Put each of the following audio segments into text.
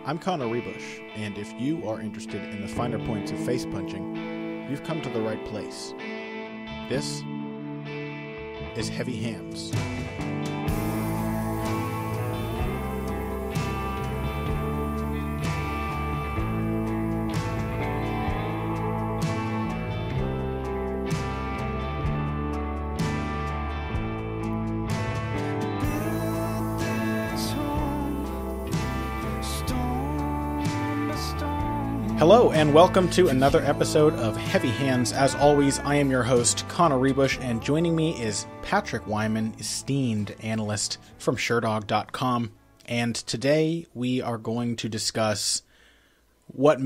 I'm Connor Rebush, and if you are interested in the finer points of face punching, you've come to the right place. This is Heavy Hands. Hello, and welcome to another episode of Heavy Hands. As always, I am your host, Connor Rebush, and joining me is Patrick Wyman, esteemed analyst from Sherdog.com. And today we are going to discuss what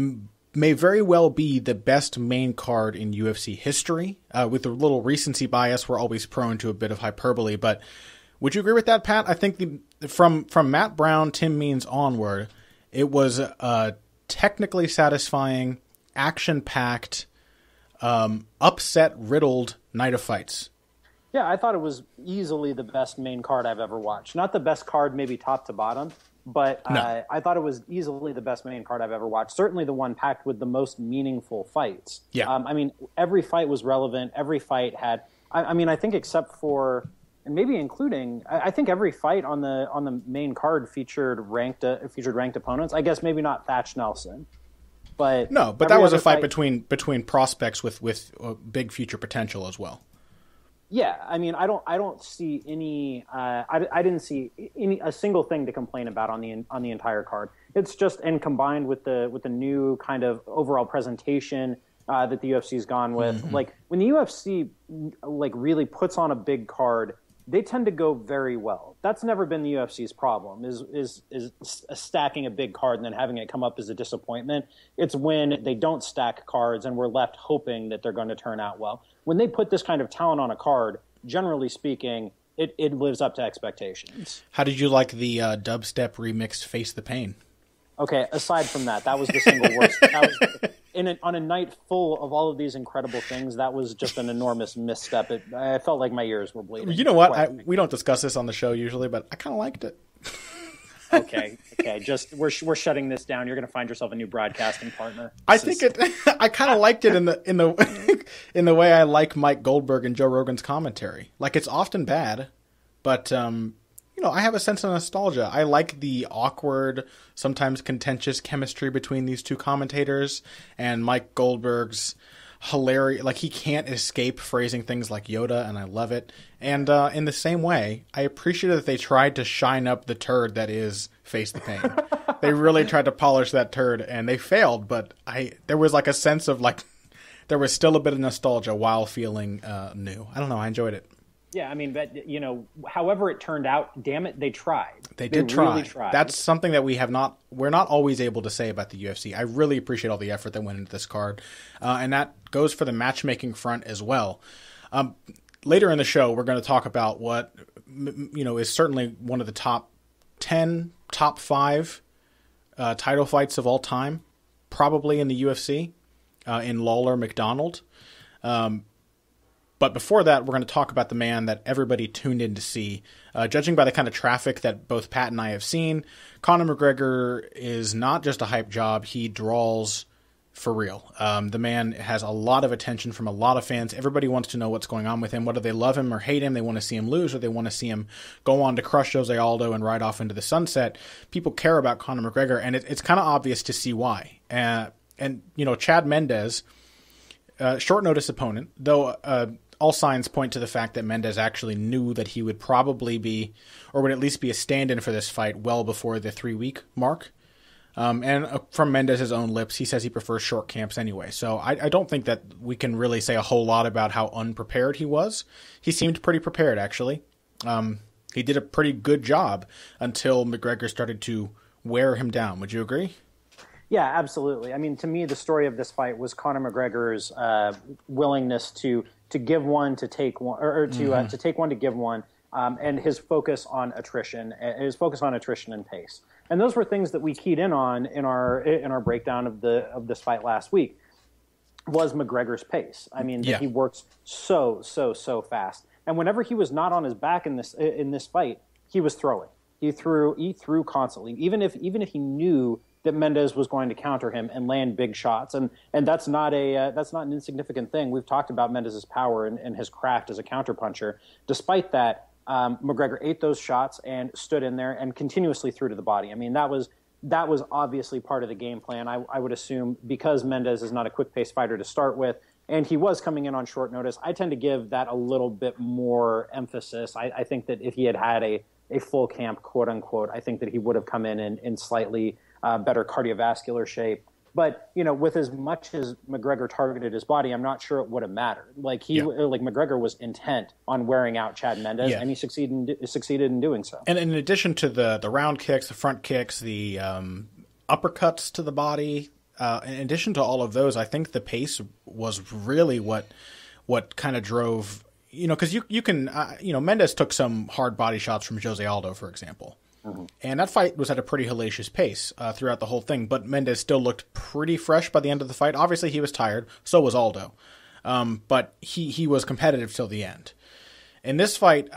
may very well be the best main card in UFC history. With a little recency bias, we're always prone to a bit of hyperbole, but would you agree with that, Pat? I think from Matt Brown, Tim Means onward, it was technically satisfying, action-packed, upset-riddled night of fights. Yeah, I thought it was easily the best main card I've ever watched. Not the best card, maybe top to bottom, but No. I thought it was easily the best main card I've ever watched. Certainly the one packed with the most meaningful fights. Yeah. I mean, every fight was relevant. Every fight had, I think except for, and maybe including, I think every fight on the main card featured ranked opponents. I guess maybe not Thatch Nelson. But that was a fight between prospects with big future potential as well. Yeah, I mean, I don't see any. I didn't see a single thing to complain about on the entire card. It's just, and combined with the new kind of overall presentation that the UFC's gone with. Mm-hmm. Like when the UFC really puts on a big card, they tend to go very well. That's never been the UFC's problem, is stacking a big card and then having it come up as a disappointment. It's when they don't stack cards and we're left hoping that they're going to turn out well. When they put this kind of talent on a card, generally speaking, it lives up to expectations. How did you like the dubstep remixed Face the Pain? Okay, aside from that was the single worst. That was on a night full of all of these incredible things, that was just an enormous misstep. I felt like my ears were bleeding. You know what? We don't discuss this on the show usually, but I kind of liked it. Okay. Just we're shutting this down. You're going to find yourself a new broadcasting partner. I kind of liked it in the way I like Mike Goldberg and Joe Rogan's commentary. Like, it's often bad, but I have a sense of nostalgia. I like the awkward, sometimes contentious chemistry between these two commentators, and Mike Goldberg's hilarious. Like, he can't escape phrasing things like Yoda, and I love it. And in the same way, I appreciate that they tried to shine up the turd that is Face the Pain. They really tried to polish that turd, and they failed. But there was like a sense of there was still a bit of nostalgia while feeling new. I don't know. I enjoyed it. Yeah, I mean, but however it turned out, damn it, they tried. They did try. Really tried. That's something that we're not always able to say about the UFC. I really appreciate all the effort that went into this card, and that goes for the matchmaking front as well. Later in the show, we're going to talk about what is certainly one of the top 10, top 5 title fights of all time, probably in the UFC, in Lawler McDonald. But before that, we're going to talk about the man that everybody tuned in to see. Judging by the kind of traffic that both Pat and I have seen, Conor McGregor is not just a hype job. He draws for real. The man has a lot of attention from a lot of fans. Everybody wants to know what's going on with him. Whether they love him or hate him, they want to see him lose, or they want to see him go on to crush Jose Aldo and ride off into the sunset. People care about Conor McGregor, and it's kind of obvious to see why. And Chad Mendes, short notice opponent, though all signs point to the fact that Mendes actually knew that he would probably be, or would at least be a stand-in for this fight well before the 3-week mark. And from Mendes' own lips, he says he prefers short camps anyway. So I don't think that we can really say a whole lot about how unprepared he was. He seemed pretty prepared, actually. He did a pretty good job until McGregor started to wear him down. Would you agree? Yeah, absolutely. I mean, to me, the story of this fight was Conor McGregor's willingness to give one to take one, or to take one to give one, and his focus on attrition, and pace. And those were things that we keyed in on in our breakdown of this fight last week. Was McGregor's pace? I mean, he works so fast, and whenever he was not on his back in this fight, he was throwing. He threw constantly, even if he knew that Mendes was going to counter him and land big shots, and that's not an insignificant thing. We've talked about Mendes's power and his craft as a counterpuncher. Despite that, McGregor ate those shots and stood in there and continuously threw to the body. I mean, that was obviously part of the game plan. I would assume, because Mendes is not a quick-paced fighter to start with, and he was coming in on short notice, I tend to give that a little bit more emphasis. I think that if he had a full camp, quote unquote, I think that he would have come in slightly better cardiovascular shape. But, with as much as McGregor targeted his body, I'm not sure it would have mattered. Like McGregor was intent on wearing out Chad Mendes, and he succeeded in doing so. And in addition to the round kicks, the front kicks, the uppercuts to the body, in addition to all of those, I think the pace was really what kind of drove, because you can, Mendes took some hard body shots from Jose Aldo, for example. Mm-hmm. And that fight was at a pretty hellacious pace throughout the whole thing, but Mendes still looked pretty fresh by the end of the fight. Obviously, he was tired. So was Aldo. But he was competitive till the end. In this fight,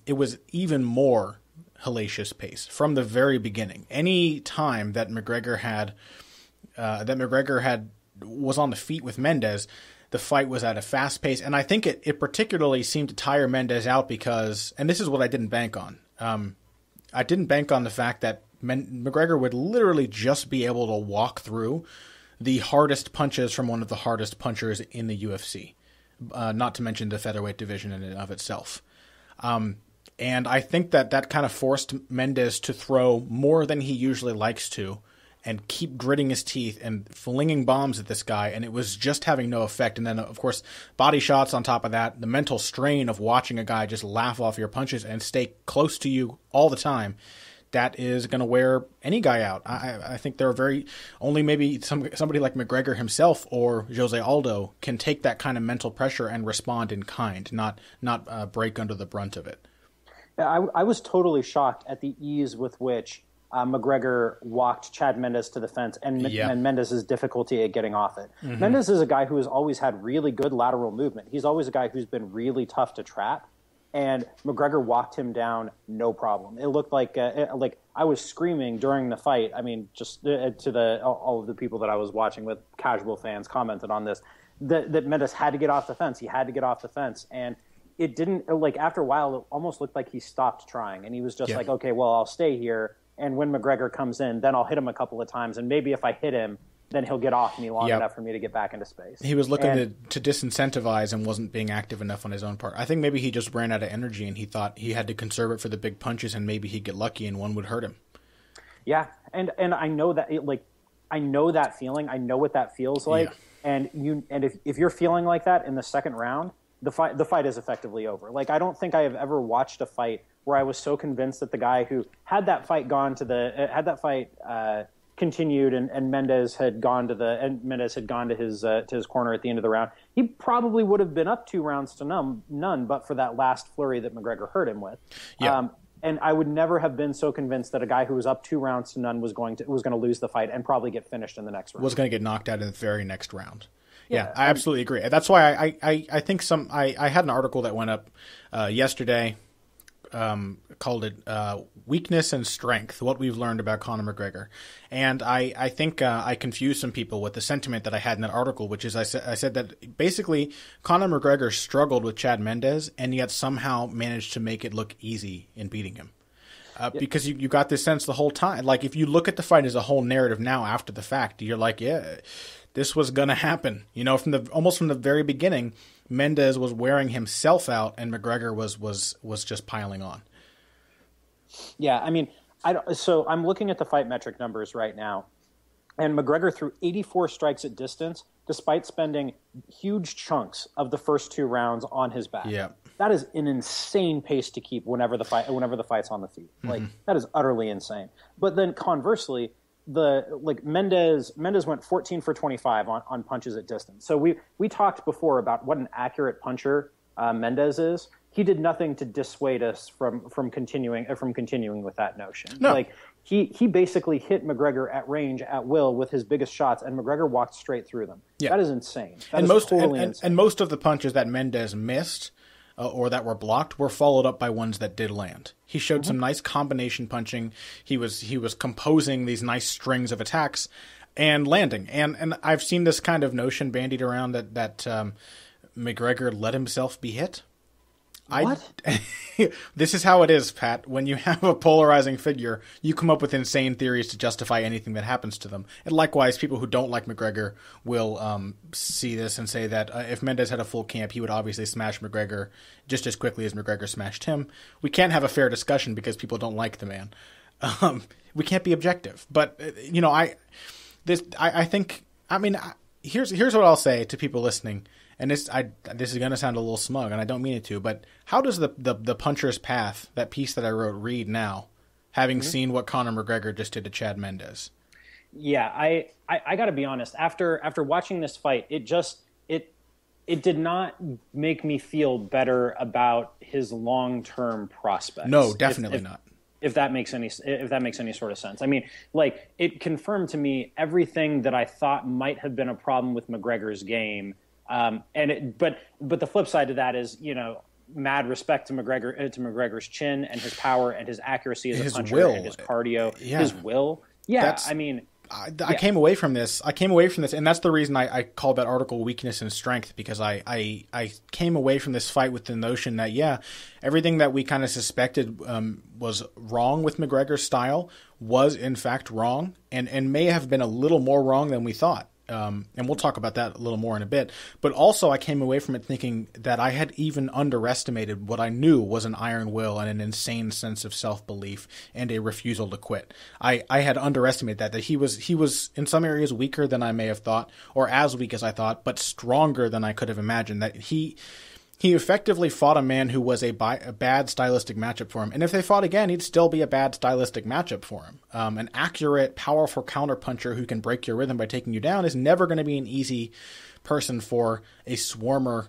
it was even more hellacious pace from the very beginning. Any time that McGregor was on the feet with Mendes, the fight was at a fast pace. And I think it particularly seemed to tire Mendes out because, and this is what I didn't bank on, I didn't bank on the fact that McGregor would literally just be able to walk through the hardest punches from one of the hardest punchers in the UFC, not to mention the featherweight division in and of itself. And I think that kind of forced Mendes to throw more than he usually likes to and keep gritting his teeth and flinging bombs at this guy, and it was just having no effect. And then, of course, body shots on top of that, the mental strain of watching a guy just laugh off your punches and stay close to you all the time, that is going to wear any guy out. I think there are only maybe somebody like McGregor himself or Jose Aldo can take that kind of mental pressure and respond in kind, not break under the brunt of it. I was totally shocked at the ease with which McGregor walked Chad Mendes to the fence and Mendes' difficulty at getting off it. Mm-hmm. Mendes is a guy who has always had really good lateral movement. He's always a guy who's been really tough to trap, and McGregor walked him down no problem. It looked like I was screaming during the fight. I mean, just to all of the people that I was watching with, casual fans commented on this, that Mendes had to get off the fence. He had to get off the fence, and it didn't, after a while, it almost looked like he stopped trying, and he was just like, okay, well, I'll stay here. And when McGregor comes in, then I'll hit him a couple of times. And maybe if I hit him, then he'll get off me long enough for me to get back into space. He was looking to disincentivize and wasn't being active enough on his own part. I think maybe he just ran out of energy and he thought he had to conserve it for the big punches and maybe he'd get lucky and one would hurt him. Yeah, and I know that I know that feeling. I know what that feels like. Yeah. And if you're feeling like that in the second round, the fight is effectively over. Like, I don't think I have ever watched a fight where I was so convinced that the guy who had that fight continued and Mendes had gone to his corner at the end of the round, he probably would have been up 2 rounds to none, but for that last flurry that McGregor hurt him with. Yeah. And I would never have been so convinced that a guy who was up 2 rounds to none was going to lose the fight and probably get finished in the next round. Was going to get knocked out in the very next round. Yeah, I absolutely agree. That's why I think I had an article that went up yesterday called it Weakness and Strength, What We've Learned About Conor McGregor. And I think I confused some people with the sentiment that I had in that article, which is I said that basically Conor McGregor struggled with Chad Mendes and yet somehow managed to make it look easy in beating him. Because you got this sense the whole time. Like, if you look at the fight as a whole narrative now after the fact, you're like, yeah, this was going to happen. Almost from the very beginning, Mendes was wearing himself out and McGregor was just piling on. Yeah, I mean, so I'm looking at the fight metric numbers right now, and McGregor threw 84 strikes at distance despite spending huge chunks of the first 2 rounds on his back. Yeah. That is an insane pace to keep whenever the fight's on the feet. Like, that is utterly insane. But then conversely, Mendes went 14 for 25 on punches at distance. So we talked before about what an accurate puncher Mendes is. He did nothing to dissuade us from continuing with that notion. No. Like, he basically hit McGregor at range at will with his biggest shots, and McGregor walked straight through them. Yeah. That is insane. That is totally insane. And most of the punches that Mendes missed or that were blocked were followed up by ones that did land. He showed some nice combination punching. He was composing these nice strings of attacks and landing. And I've seen this kind of notion bandied around that McGregor let himself be hit. What? This is how it is, Pat. When you have a polarizing figure, you come up with insane theories to justify anything that happens to them. And likewise, people who don't like McGregor will see this and say that if Mendes had a full camp, he would obviously smash McGregor just as quickly as McGregor smashed him. We can't have a fair discussion because people don't like the man. We can't be objective. But here's what I'll say to people listening. And this is going to sound a little smug, and I don't mean it to, but how does the Puncher's Path, that piece that I wrote, read now, having seen what Conor McGregor just did to Chad Mendes? Yeah, I got to be honest. After watching this fight, it did not make me feel better about his long-term prospects. No, definitely not. If that makes any sort of sense. I mean, like, it confirmed to me everything that I thought might have been a problem with McGregor's game. But the flip side to that is, mad respect to McGregor's chin and his power and his accuracy as a puncher and his cardio, his will. Yeah, I came away from this, and that's the reason I called that article Weakness and Strength, because I came away from this fight with the notion that, everything that we kind of suspected was wrong with McGregor's style was in fact wrong, and may have been a little more wrong than we thought. And we'll talk about that a little more in a bit. But also I came away from it thinking that I had even underestimated what I knew was an iron will and an insane sense of self-belief and a refusal to quit. I had underestimated that he was in some areas weaker than I may have thought, or as weak as I thought, but stronger than I could have imagined. That he effectively fought a man who was a bad stylistic matchup for him. And if they fought again, he'd still be a bad stylistic matchup for him. An accurate, powerful counterpuncher who can break your rhythm by taking you down is never going to be an easy person for a swarmer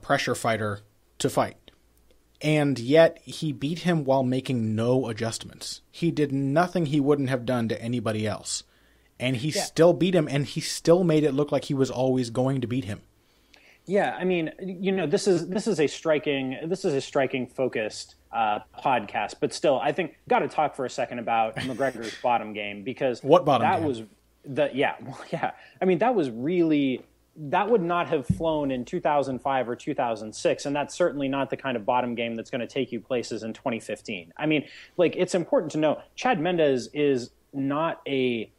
pressure fighter to fight. And yet he beat him while making no adjustments. He did nothing he wouldn't have done to anybody else. And he still beat him, and he still made it look like he was always going to beat him. Yeah, I mean, this is a striking focused podcast, but still, I think got to talk for a second about McGregor's bottom game, because what bottom that game? Was I mean, that was really, that would not have flown in 2005 or 2006, and that's certainly not the kind of bottom game that's going to take you places in 2015. I mean, like, it's important to know Chad Mendes is not a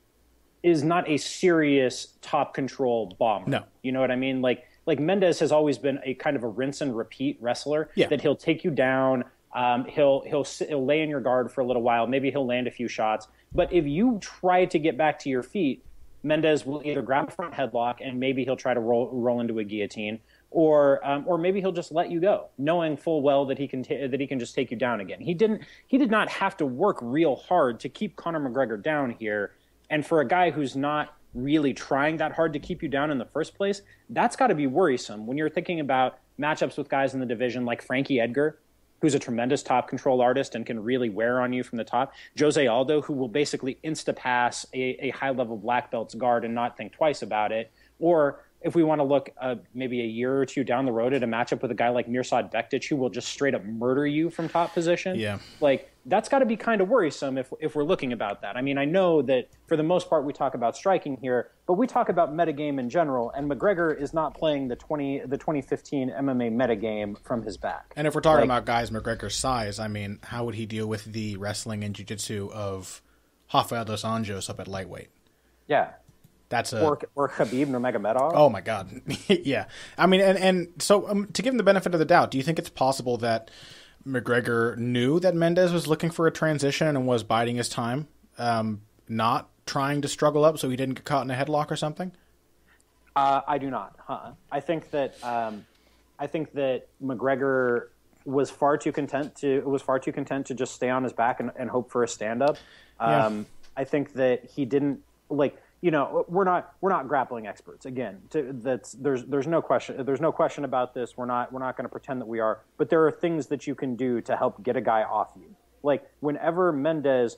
serious top control bomber. No, you know what I mean, Like Mendes has always been a kind of a rinse and repeat wrestler. That he'll take you down. He'll lay in your guard for a little while. Maybe he'll land a few shots. But if you try to get back to your feet, Mendes will either grab a front headlock and maybe he'll try to roll into a guillotine, or maybe he'll just let you go, knowing full well that he can just take you down again. He did not have to work real hard to keep Conor McGregor down here. And for a guy who's not really trying that hard to keep you down in the first place, that's got to be worrisome when you're thinking about matchups with guys in the division like Frankie Edgar, who's a tremendous top control artist and can really wear on you from the top. Jose Aldo, who will basically insta-pass a high-level black belt's guard and not think twice about it. Or if we want to look maybe a year or two down the road at a matchup with a guy like Mirsad Bektic, who will just straight up murder you from top position. Yeah. Like, that's got to be kind of worrisome if we're looking about that. I mean, I know that for the most part we talk about striking here, but we talk about metagame in general, and McGregor is not playing the 2015 MMA metagame from his back. And if we're talking about guys McGregor's size, I mean, how would he deal with the wrestling and jiu-jitsu of Rafael dos Anjos up at lightweight? Yeah. That's or Khabib Nurmagomedov. Oh my God, yeah. I mean, and so to give him the benefit of the doubt, do you think it's possible that McGregor knew that Mendes was looking for a transition and was biding his time, not trying to struggle up so he didn't get caught in a headlock or something? I do not. I think that McGregor was far too content to just stay on his back and hope for a stand up. I think that he didn't like. We're not grappling experts. Again, there's no question about this. We're not going to pretend that we are. But there are things that you can do to help get a guy off you. Like whenever Mendes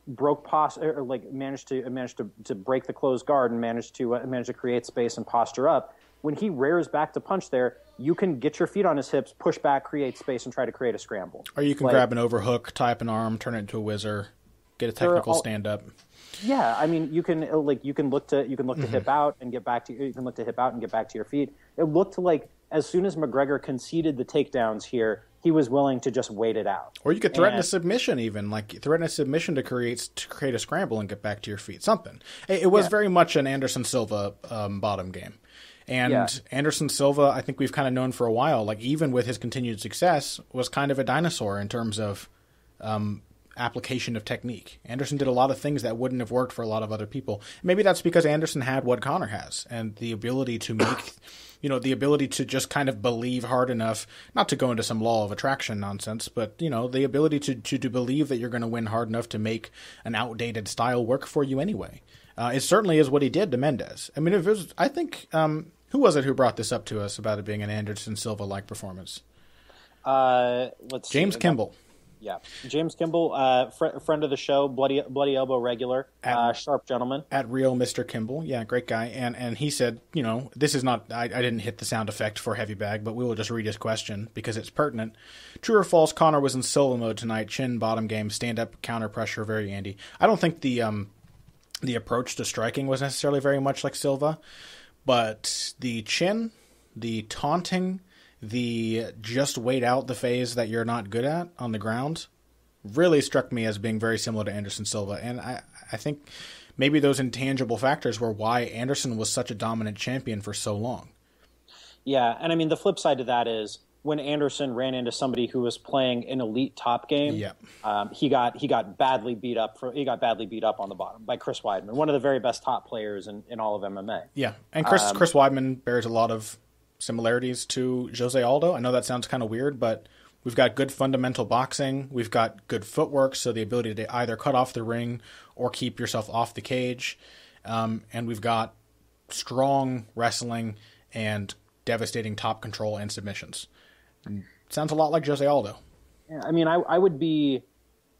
managed to break the closed guard and managed to create space and posture up, when he rears back to punch there, you can get your feet on his hips, push back, create space, and try to create a scramble. Or you can grab an overhook, tie up an arm, turn it into a whizzer, get a technical stand-up. Yeah, I mean, you can look to hip out and get back to your feet. It looked like as soon as McGregor conceded the takedowns here, he was willing to just wait it out. Or you could threaten a submission, even threaten a submission to create a scramble and get back to your feet. Something. It was very much an Anderson Silva bottom game. And Anderson Silva, I think we've kind of known for a while, like even with his continued success, was kind of a dinosaur in terms of application of technique. Anderson did a lot of things that wouldn't have worked for a lot of other people. Maybe that's because Anderson had what Conor has, and the ability to make, the ability to just kind of believe hard enough, not to go into some law of attraction nonsense, but, the ability to believe that you're going to win hard enough to make an outdated style work for you anyway. It certainly is what he did to Mendes. I mean, who was it who brought this up to us about it being an Anderson Silva-like performance? James Kimball. Yeah, James Kimball, friend of the show, Bloody Elbow regular, sharp gentleman. At Real Mr. Kimball, yeah, great guy. And he said, this is not, I didn't hit the sound effect for Heavy Bag, but we will just read his question because it's pertinent. True or false, Conor was in Silva mode tonight, chin, bottom game, stand-up, counter pressure, very Andy. I don't think the approach to striking was necessarily very much like Silva, but the chin, the taunting, the just wait out the phase that you're not good at on the ground really struck me as being very similar to Anderson Silva. And I think maybe those intangible factors were why Anderson was such a dominant champion for so long. Yeah, and I mean, the flip side to that is when Anderson ran into somebody who was playing an elite top game, he got badly beat up on the bottom by Chris Weidman, one of the very best top players in all of MMA. Yeah, and Chris Weidman bears a lot of similarities to Jose Aldo. I know that sounds kind of weird, but we've got good fundamental boxing. We've got good footwork, so the ability to either cut off the ring or keep yourself off the cage. And we've got strong wrestling and devastating top control and submissions. Sounds a lot like Jose Aldo. Yeah, I mean,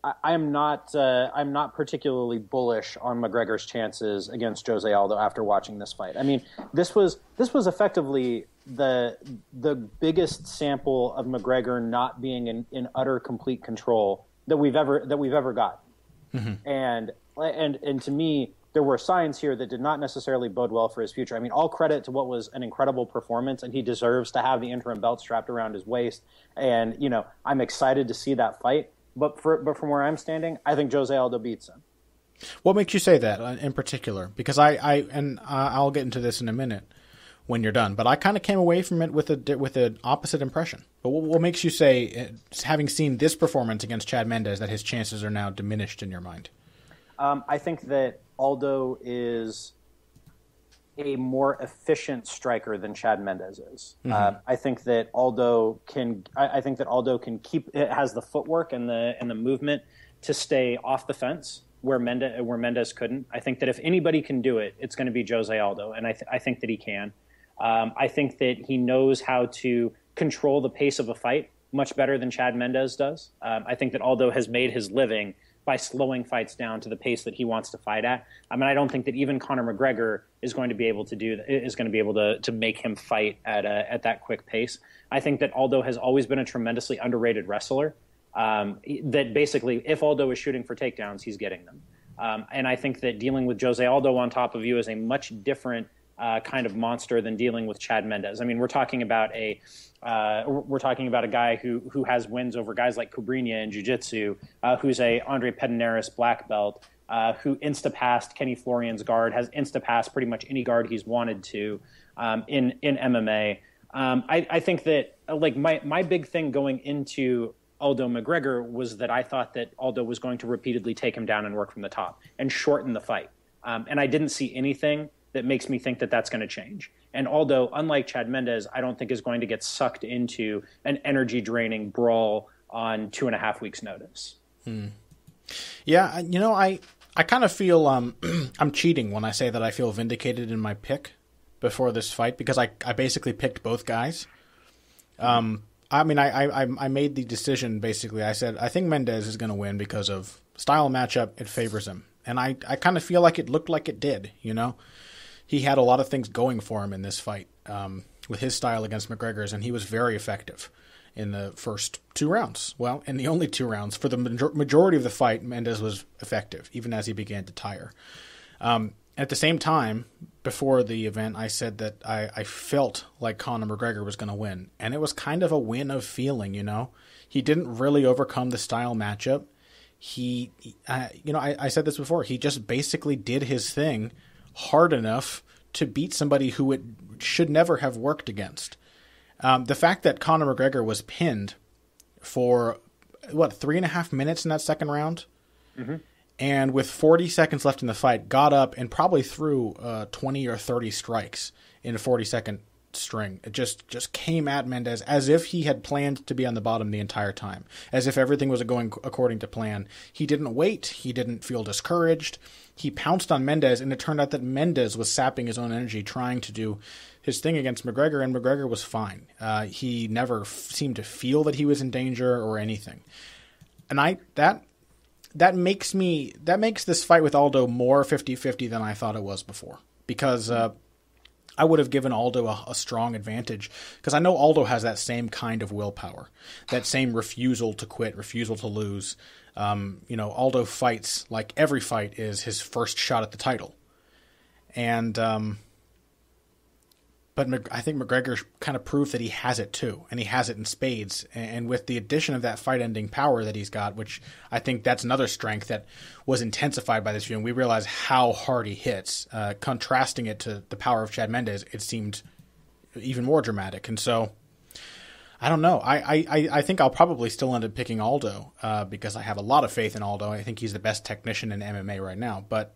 I'm not particularly bullish on McGregor's chances against Jose Aldo after watching this fight. I mean, this was effectively the biggest sample of McGregor not being in utter complete control that we've ever gotten. Mm-hmm. And to me, there were signs here that did not necessarily bode well for his future. I mean, all credit to what was an incredible performance, and he deserves to have the interim belt strapped around his waist. And I'm excited to see that fight. But from where I'm standing, I think Jose Aldo beats him. What makes you say that in particular? Because I'll get into this in a minute when you're done. But I kind of came away from it with an opposite impression. But what makes you say, having seen this performance against Chad Mendes, that his chances are now diminished in your mind? I think that Aldo is a more efficient striker than Chad Mendes is. Mm-hmm. I think that Aldo can has the footwork and the movement to stay off the fence where Mendes couldn't. I think that if anybody can do it, it's going to be Jose Aldo, and I think that he can. I think that he knows how to control the pace of a fight much better than Chad Mendes does. I think that Aldo has made his living by slowing fights down to the pace that he wants to fight at. I mean, I don't think that even Conor McGregor is going to be able to make him fight at that quick pace. I think that Aldo has always been a tremendously underrated wrestler. That basically, if Aldo is shooting for takedowns, he's getting them. And I think that dealing with Jose Aldo on top of you is a much different kind of monster than dealing with Chad Mendes. I mean, we're talking about a guy who has wins over guys like Cobrinha in jiu-jitsu, who's a Andre Pederneiras black belt, who insta-passed Kenny Florian's guard, has insta-passed pretty much any guard he's wanted to in MMA. I think that like my big thing going into Aldo McGregor was that I thought that Aldo was going to repeatedly take him down and work from the top and shorten the fight. And I didn't see anything that makes me think that that's going to change. And Aldo, unlike Chad Mendes, I don't think is going to get sucked into an energy-draining brawl on 2.5 weeks' notice. Yeah, I kind of feel I'm cheating when I say that I feel vindicated in my pick before this fight because I basically picked both guys. I mean, I made the decision, basically. I said, I think Mendes is going to win because of style matchup. It favors him. And I kind of feel like it looked like it did, he had a lot of things going for him in this fight with his style against McGregor's, and he was very effective in the first 2 rounds. Well, in the only 2 rounds. For the majority of the fight, Mendes was effective, even as he began to tire. At the same time, before the event, I said that I felt like Conor McGregor was going to win. And it was kind of a win of feeling, you know. He didn't really overcome the style matchup. I said this before, he just basically did his thing hard enough to beat somebody who it should never have worked against. The fact that Conor McGregor was pinned for, 3.5 minutes in that second round? Mm-hmm. And with 40 seconds left in the fight, got up and probably threw 20 or 30 strikes in a 40-second string. It just came at Mendes as if he had planned to be on the bottom the entire time, as if everything was going according to plan. He didn't wait. He didn't feel discouraged. He pounced on Mendes, and it turned out that Mendes was sapping his own energy, trying to do his thing against McGregor, and McGregor was fine. He never seemed to feel that he was in danger or anything. And that makes this fight with Aldo more 50-50 than I thought it was before, because I would have given Aldo a strong advantage, because I know Aldo has that same kind of willpower, that same refusal to quit, refusal to lose. Aldo fights like every fight is his first shot at the title. And but I think McGregor kind of proved that he has it too, and he has it in spades. And with the addition of that fight-ending power that he's got, which I think that's another strength that was intensified by this viewing, we realize how hard he hits. Contrasting it to the power of Chad Mendes, it seemed even more dramatic. And so, I don't know. I think I'll probably still end up picking Aldo because I have a lot of faith in Aldo. I think he's the best technician in MMA right now. But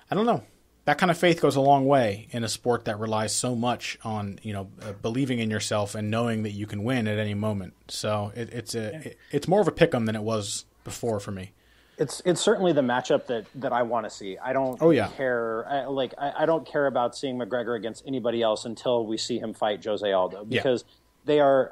I don't know. That kind of faith goes a long way in a sport that relies so much on believing in yourself and knowing that you can win at any moment. So it's more of a pick 'em than it was before for me. It's certainly the matchup that I want to see. I don't care. I don't care about seeing McGregor against anybody else until we see him fight Jose Aldo, because they are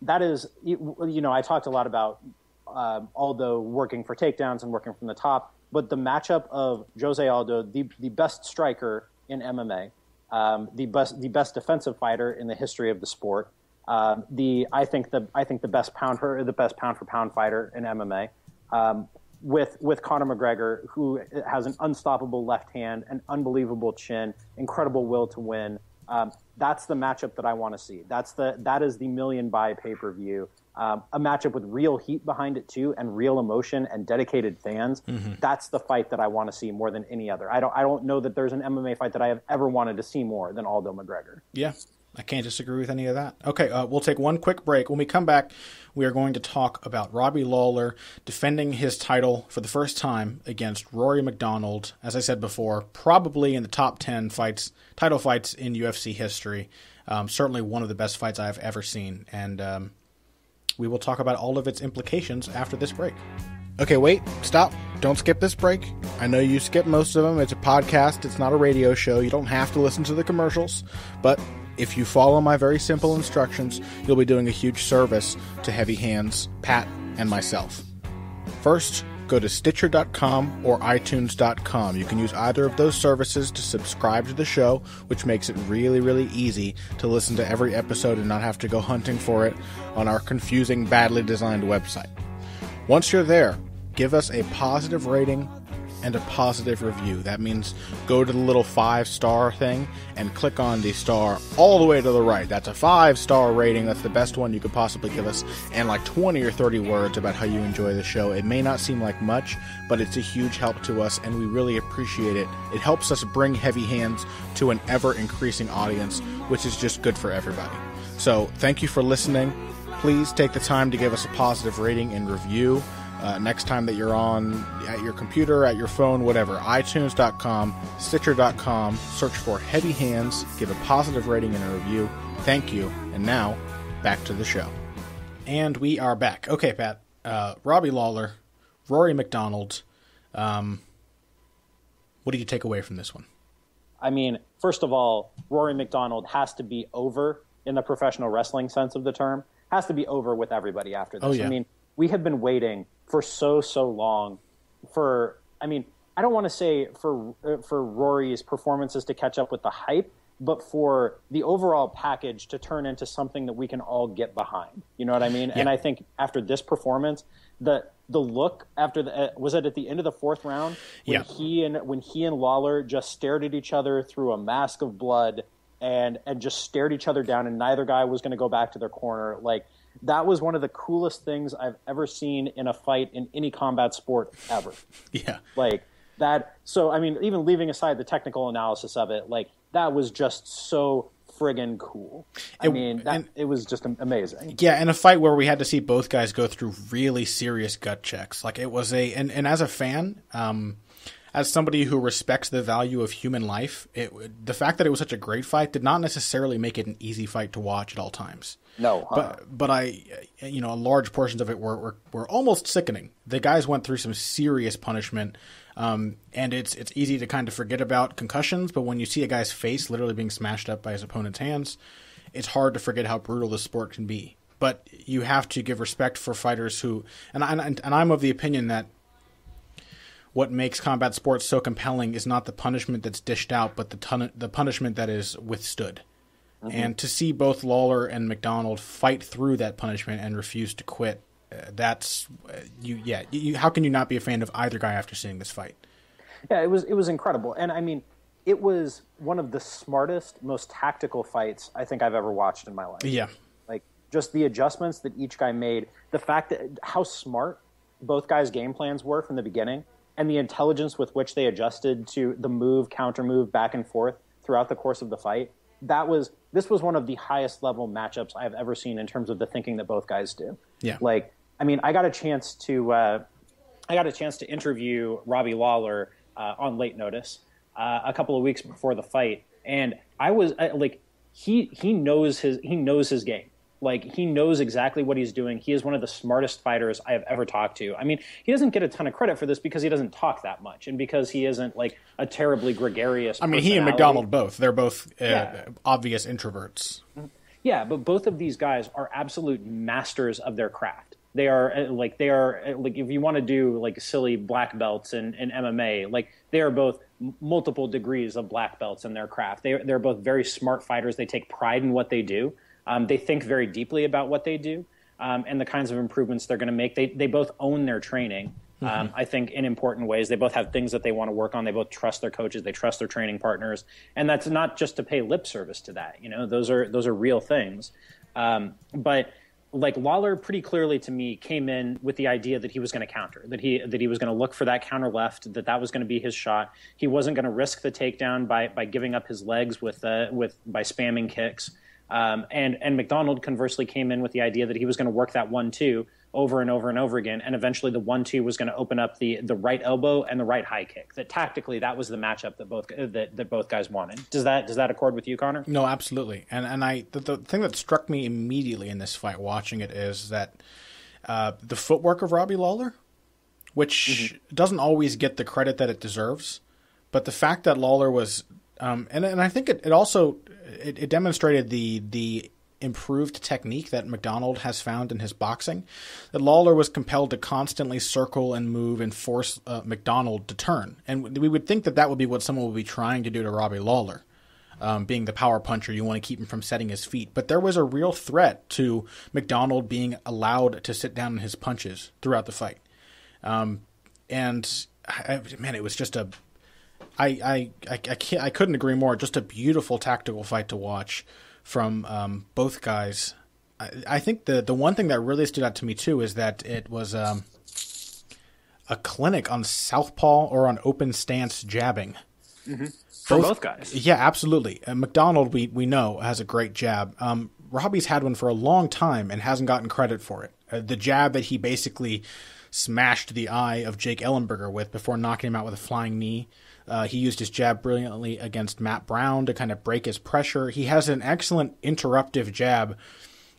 that is. I talked a lot about Aldo working for takedowns and working from the top. But the matchup of Jose Aldo, the best striker in MMA, the best defensive fighter in the history of the sport, I think the best pound for pound fighter in MMA, with Conor McGregor, who has an unstoppable left hand, an unbelievable chin, incredible will to win. That's the matchup that I want to see. That is the million buy pay-per-view. A matchup with real heat behind it too, and real emotion and dedicated fans. Mm-hmm. That's the fight that I want to see more than any other. I don't know that there's an MMA fight that I have ever wanted to see more than Aldo McGregor. Yeah, I can't disagree with any of that. Okay, we'll take one quick break. When we come back, we are going to talk about Robbie Lawler defending his title for the first time against Rory MacDonald. As I said before, probably in the top 10 title fights in UFC history. Certainly one of the best fights I've ever seen. And we will talk about all of its implications after this break. Okay, wait, stop. Don't skip this break. I know you skip most of them. It's a podcast. It's not a radio show. You don't have to listen to the commercials. But if you follow my very simple instructions, you'll be doing a huge service to Heavy Hands, Pat, and myself. First, go to Stitcher.com or iTunes.com. You can use either of those services to subscribe to the show, which makes it really, really easy to listen to every episode and not have to go hunting for it on our confusing, badly designed website. Once you're there, give us a positive rating and a positive review. That means go to the little 5-star thing and click on the star all the way to the right. That's a 5-star rating. That's the best one you could possibly give us. And like 20 or 30 words about how you enjoy the show. It may not seem like much, but it's a huge help to us, and we really appreciate it. It helps us bring Heavy Hands to an ever-increasing audience, which is just good for everybody. So thank you for listening. Please take the time to give us a positive rating and review. Next time that you're on at your computer, at your phone, whatever, iTunes.com, Stitcher.com, search for Heavy Hands, give a positive rating and a review. Thank you. And now, back to the show. And we are back. Okay, Pat. Robbie Lawler, Rory MacDonald. What do you take away from this one? I mean, first of all, Rory MacDonald has to be over in the professional wrestling sense of the term. Has to be over with everybody after this. Oh, yeah. I mean, we have been waiting for so long I don't want to say for Rory's performances to catch up with the hype, but for the overall package to turn into something that we can all get behind. You know what I mean? Yeah. And I think after this performance, the look after was it at the end of the fourth round when he and Lawler just stared at each other through a mask of blood and just stared each other down, and neither guy was going to go back to their corner. Like, that was one of the coolest things I've ever seen in a fight in any combat sport ever. Yeah. Like that. So, I mean, even leaving aside the technical analysis of it, like, that was just so friggin' cool. It was just amazing. Yeah, in a fight where we had to see both guys go through really serious gut checks. Like, it was and as a fan, as somebody who respects the value of human life, the fact that it was such a great fight did not necessarily make it an easy fight to watch at all times. No, but large portions of it were almost sickening. The guys went through some serious punishment, and it's easy to kind of forget about concussions. But when you see a guy's face literally being smashed up by his opponent's hands, it's hard to forget how brutal this sport can be. But you have to give respect for fighters who, and I'm of the opinion that what makes combat sports so compelling is not the punishment that's dished out, but the punishment that is withstood. Mm-hmm. And to see both Lawler and McDonald fight through that punishment and refuse to quit, how can you not be a fan of either guy after seeing this fight? Yeah, it was incredible. And I mean, it was one of the smartest, most tactical fights I think I've ever watched in my life. Yeah. Like, just the adjustments that each guy made, the fact that how smart both guys' game plans were from the beginning, and the intelligence with which they adjusted to the move, counter move, back and forth throughout the course of the fight. This was one of the highest level matchups I've ever seen in terms of the thinking that both guys do. Yeah. Like, I mean, I got a chance to interview Robbie Lawler on late notice a couple of weeks before the fight, and he knows his game. Like, he knows exactly what he's doing. He is one of the smartest fighters I have ever talked to. I mean, he doesn't get a ton of credit for this because he doesn't talk that much and because he isn't, like, a terribly gregarious personality. He and McDonald both. They're both obvious introverts. Yeah, but both of these guys are absolute masters of their craft. They are if you want to do, like, silly black belts in MMA, like, they are both multiple degrees of black belts in their craft. They're both very smart fighters. They take pride in what they do. They think very deeply about what they do and the kinds of improvements they're going to make. They both own their training, I think, in important ways. They both have things that they want to work on. They both trust their coaches. They trust their training partners. And that's not just to pay lip service to that. You know, those are real things. But, like, Lawler pretty clearly to me came in with the idea that he was going to counter, that he was going to look for that counter left, that was going to be his shot. He wasn't going to risk the takedown by giving up his legs by spamming kicks. And McDonald conversely came in with the idea that he was going to work that 1-2 over and over and over again, and eventually the 1-2 was going to open up the right elbow and the right high kick. That tactically, that was the matchup that both guys wanted. Does that accord with you, Connor? No, absolutely. And the thing that struck me immediately in this fight, watching it, is that the footwork of Robbie Lawler, which doesn't always get the credit that it deserves, but the fact that Lawler was, and I think it also. It demonstrated the improved technique that McDonald has found in his boxing, that Lawler was compelled to constantly circle and move and force McDonald to turn. And we would think that would be what someone would be trying to do to Robbie Lawler, being the power puncher. You want to keep him from setting his feet. But there was a real threat to McDonald being allowed to sit down in his punches throughout the fight. It was just I couldn't agree more. Just a beautiful tactical fight to watch from both guys. I think the one thing that really stood out to me too is that it was a clinic on southpaw or on open stance jabbing. Mm-hmm. For both guys. Yeah, absolutely. McDonald, we know, has a great jab. Robbie's had one for a long time and hasn't gotten credit for it. The jab that he basically smashed the eye of Jake Ellenberger with before knocking him out with a flying knee. He used his jab brilliantly against Matt Brown to kind of break his pressure. He has an excellent interruptive jab,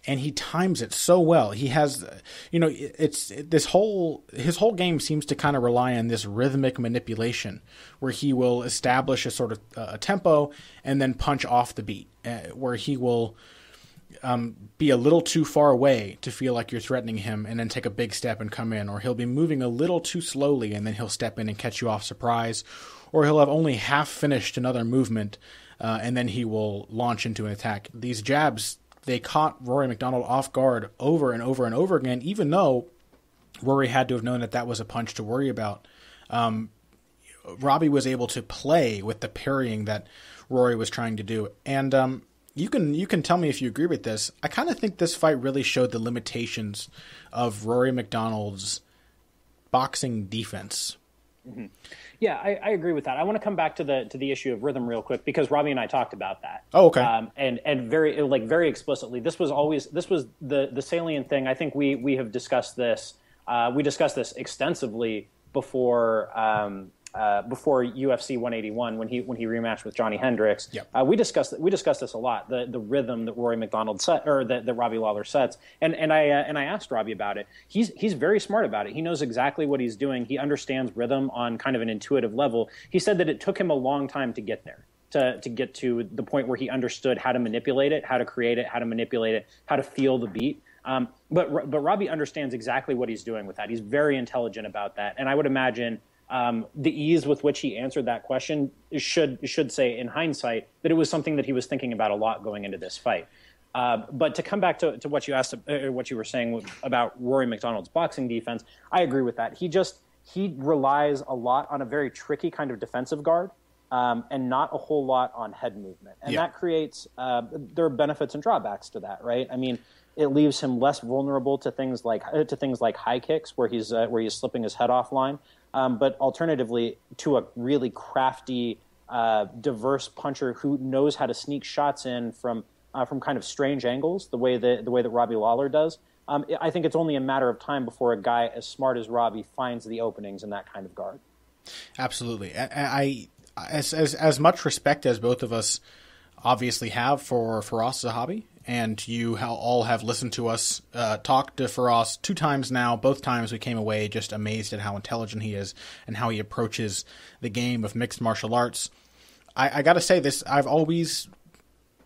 and he times it so well. He has, his whole game seems to kind of rely on this rhythmic manipulation, where he will establish a sort of a tempo and then punch off the beat, where he will be a little too far away to feel like you're threatening him and then take a big step and come in, or he'll be moving a little too slowly and then he'll step in and catch you off surprise, or he'll have only half finished another movement and then he will launch into an attack. These jabs, they caught Rory MacDonald off guard over and over and over again, even though Rory had to have known that that was a punch to worry about. Robbie was able to play with the parrying that Rory was trying to do. And you can tell me if you agree with this. I kind of think this fight really showed the limitations of Rory MacDonald's boxing defense. Mm-hmm. Yeah, I agree with that. I want to come back to the issue of rhythm real quick because Robbie and I talked about that. Oh, okay. And very explicitly. This was the salient thing. I think we have discussed this. We discussed this extensively before UFC 181 when he rematched with Johnny Hendricks. Yep. We discussed this a lot. The rhythm that Rory MacDonald set, or that Robbie Lawler sets, and I asked Robbie about it. He's very smart about it. He knows exactly what he's doing. He understands rhythm on kind of an intuitive level. He said that it took him a long time to get there. To get to the point where he understood how to manipulate it, how to create it, how to manipulate it, how to feel the beat. But Robbie understands exactly what he's doing with that. He's very intelligent about that, and I would imagine. The ease with which he answered that question should say, in hindsight, that it was something that he was thinking about a lot going into this fight. But to come back to what you asked, what you were saying about Rory MacDonald's boxing defense, I agree with that. He relies a lot on a very tricky kind of defensive guard, and not a whole lot on head movement, and that creates there are benefits and drawbacks to that, right? I mean, it leaves him less vulnerable to things like high kicks where he's slipping his head offline. But alternatively, to a really crafty, diverse puncher who knows how to sneak shots in from kind of strange angles, the way that Robbie Lawler does. I think it's only a matter of time before a guy as smart as Robbie finds the openings in that kind of guard. Absolutely. I as much respect as both of us obviously have for Firas Zahabi, and you all have listened to us talk to Firas 2 times now. Both times we came away just amazed at how intelligent he is and how he approaches the game of mixed martial arts. I got to say this, I've always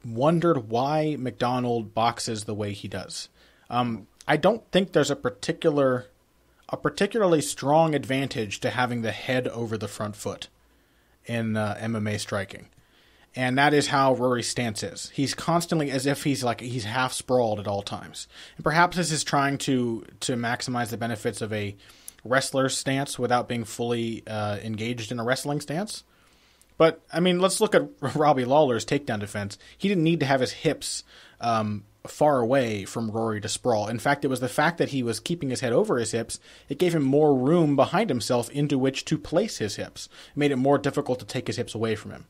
wondered why MacDonald boxes the way he does. I don't think there's a particularly strong advantage to having the head over the front foot in MMA striking. And that is how Rory's stance is. He's constantly as if he's half sprawled at all times. And perhaps this is trying to maximize the benefits of a wrestler's stance without being fully engaged in a wrestling stance. But, I mean, let's look at Robbie Lawler's takedown defense. He didn't need to have his hips far away from Rory to sprawl. In fact, it was the fact that he was keeping his head over his hips. It gave him more room behind himself into which to place his hips. It made it more difficult to take his hips away from him.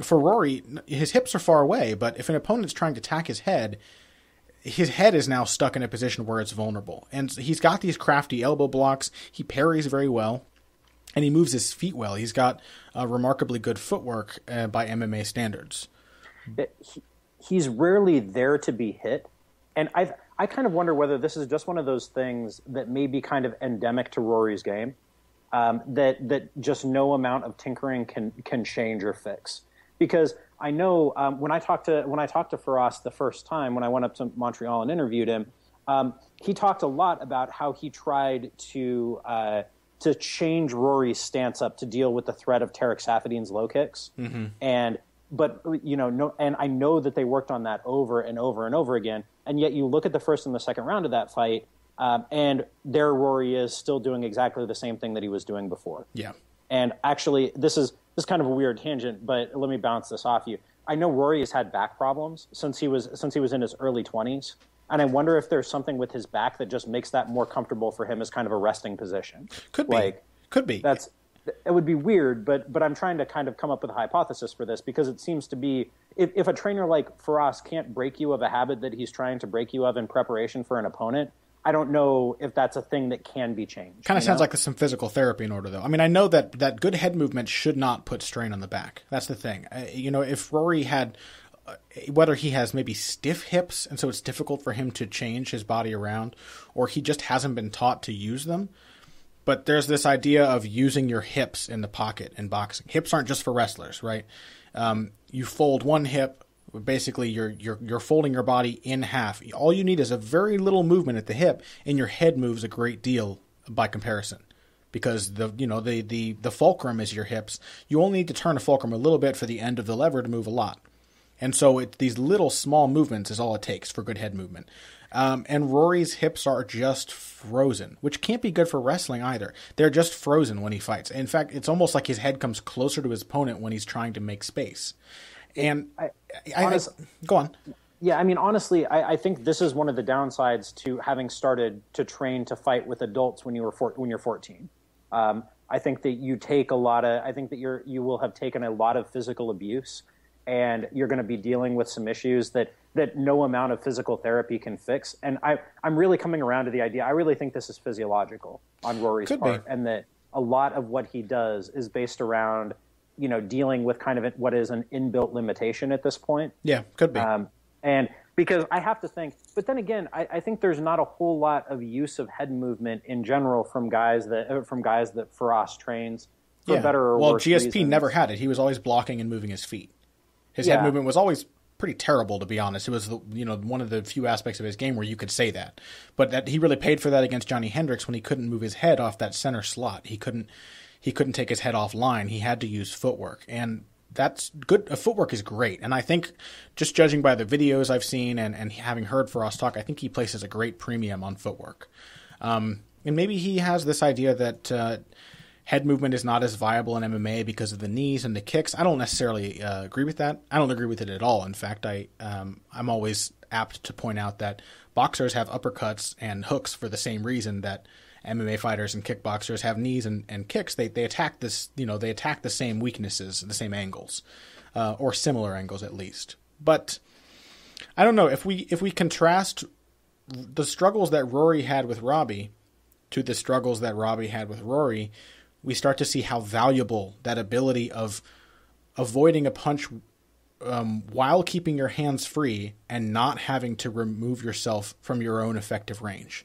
For Rory, his hips are far away, but if an opponent's trying to attack his head is now stuck in a position where it's vulnerable. And he's got these crafty elbow blocks. He parries very well, and he moves his feet well. He's got remarkably good footwork by MMA standards. He's rarely there to be hit, and I kind of wonder whether this is just one of those things that may be kind of endemic to Rory's game. That just no amount of tinkering can change or fix. Because I know when I talked to Firas the first time when I went up to Montreal and interviewed him, he talked a lot about how he tried to change Rory's stance up to deal with the threat of Tarek Saffiedin's low kicks. Mm-hmm. But I know that they worked on that over and over and over again. And yet you look at the first and the second round of that fight. And there Rory is still doing exactly the same thing that he was doing before. Yeah. And actually, this is kind of a weird tangent, but let me bounce this off you. I know Rory has had back problems since he was in his early 20s. And I wonder if there's something with his back that just makes that more comfortable for him as kind of a resting position. Could be. It would be weird, but I'm trying to kind of come up with a hypothesis for this because it seems to be if a trainer like Firas can't break you of a habit that he's trying to break you of in preparation for an opponent, I don't know if that's a thing that can be changed. Kind of sounds like there's some physical therapy in order, though. I mean, I know that good head movement should not put strain on the back. That's the thing. If Rory had, whether he has maybe stiff hips, and so it's difficult for him to change his body around, or he just hasn't been taught to use them. But there's this idea of using your hips in the pocket in boxing. Hips aren't just for wrestlers, right? You fold one hip Basically, you're folding your body in half. All you need is a very little movement at the hip, and your head moves a great deal by comparison. Because the fulcrum is your hips. You only need to turn a fulcrum a little bit for the end of the lever to move a lot. And so these little small movements is all it takes for good head movement. And Rory's hips are just frozen, which can't be good for wrestling either. They're just frozen when he fights. In fact, it's almost like his head comes closer to his opponent when he's trying to make space. And go on. Yeah, I mean, honestly, I think this is one of the downsides to having started to train to fight with adults when you're 14. I think that you take a lot of. I think that you will have taken a lot of physical abuse, and you're going to be dealing with some issues that no amount of physical therapy can fix. And I'm really coming around to the idea. I really think this is physiological on Rory's part, and that a lot of what he does is based around dealing with kind of what is an inbuilt limitation at this point. Yeah, could be. And because I have to think, but then again, I think there's not a whole lot of use of head movement in general from guys that Firas trains for better or worse GSP reasons. Never had it. He was always blocking and moving his feet. His head movement was always pretty terrible, to be honest. It was one of the few aspects of his game where you could say that. But that he really paid for that against Johnny Hendricks when he couldn't move his head off that center slot. He couldn't take his head off line. He had to use footwork, and that's good. Footwork is great. And I think, just judging by the videos I've seen and having heard Firas talk, I think he places a great premium on footwork. And maybe he has this idea that head movement is not as viable in MMA because of the knees and the kicks. I don't necessarily agree with that. I don't agree with it at all. In fact, I'm always apt to point out that boxers have uppercuts and hooks for the same reason that MMA fighters and kickboxers have knees and kicks. They attack this, they attack the same weaknesses, the same angles, or similar angles at least. But I don't know if we contrast the struggles that Rory had with Robbie to the struggles that Robbie had with Rory, we start to see how valuable that ability of avoiding a punch while keeping your hands free and not having to remove yourself from your own effective range.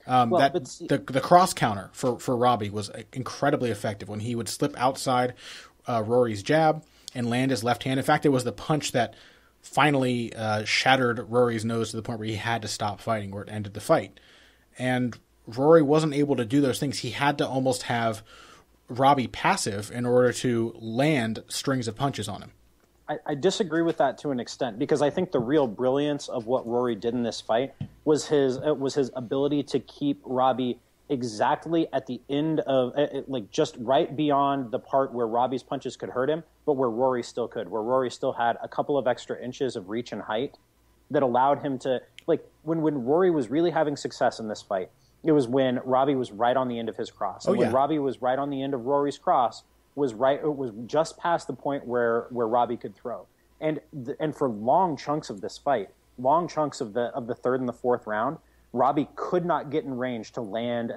The cross counter for Robbie was incredibly effective when he would slip outside Rory's jab and land his left hand. In fact, it was the punch that finally shattered Rory's nose to the point where he had to stop fighting, where it ended the fight. And Rory wasn't able to do those things. He had to almost have Robbie passive in order to land strings of punches on him. I disagree with that to an extent, because I think the real brilliance of what Rory did in this fight was his ability to keep Robbie exactly at the end of, like, just right beyond the part where Robbie's punches could hurt him, but where Rory still could, where Rory still had a couple of extra inches of reach and height that allowed him to, like, when Rory was really having success in this fight, it was when Robbie was right on the end of his cross. And when Robbie was right on the end of Rory's cross, it was just past the point where Robbie could throw. And for long chunks of this fight, long chunks of the third and the fourth round, Robbie could not get in range to land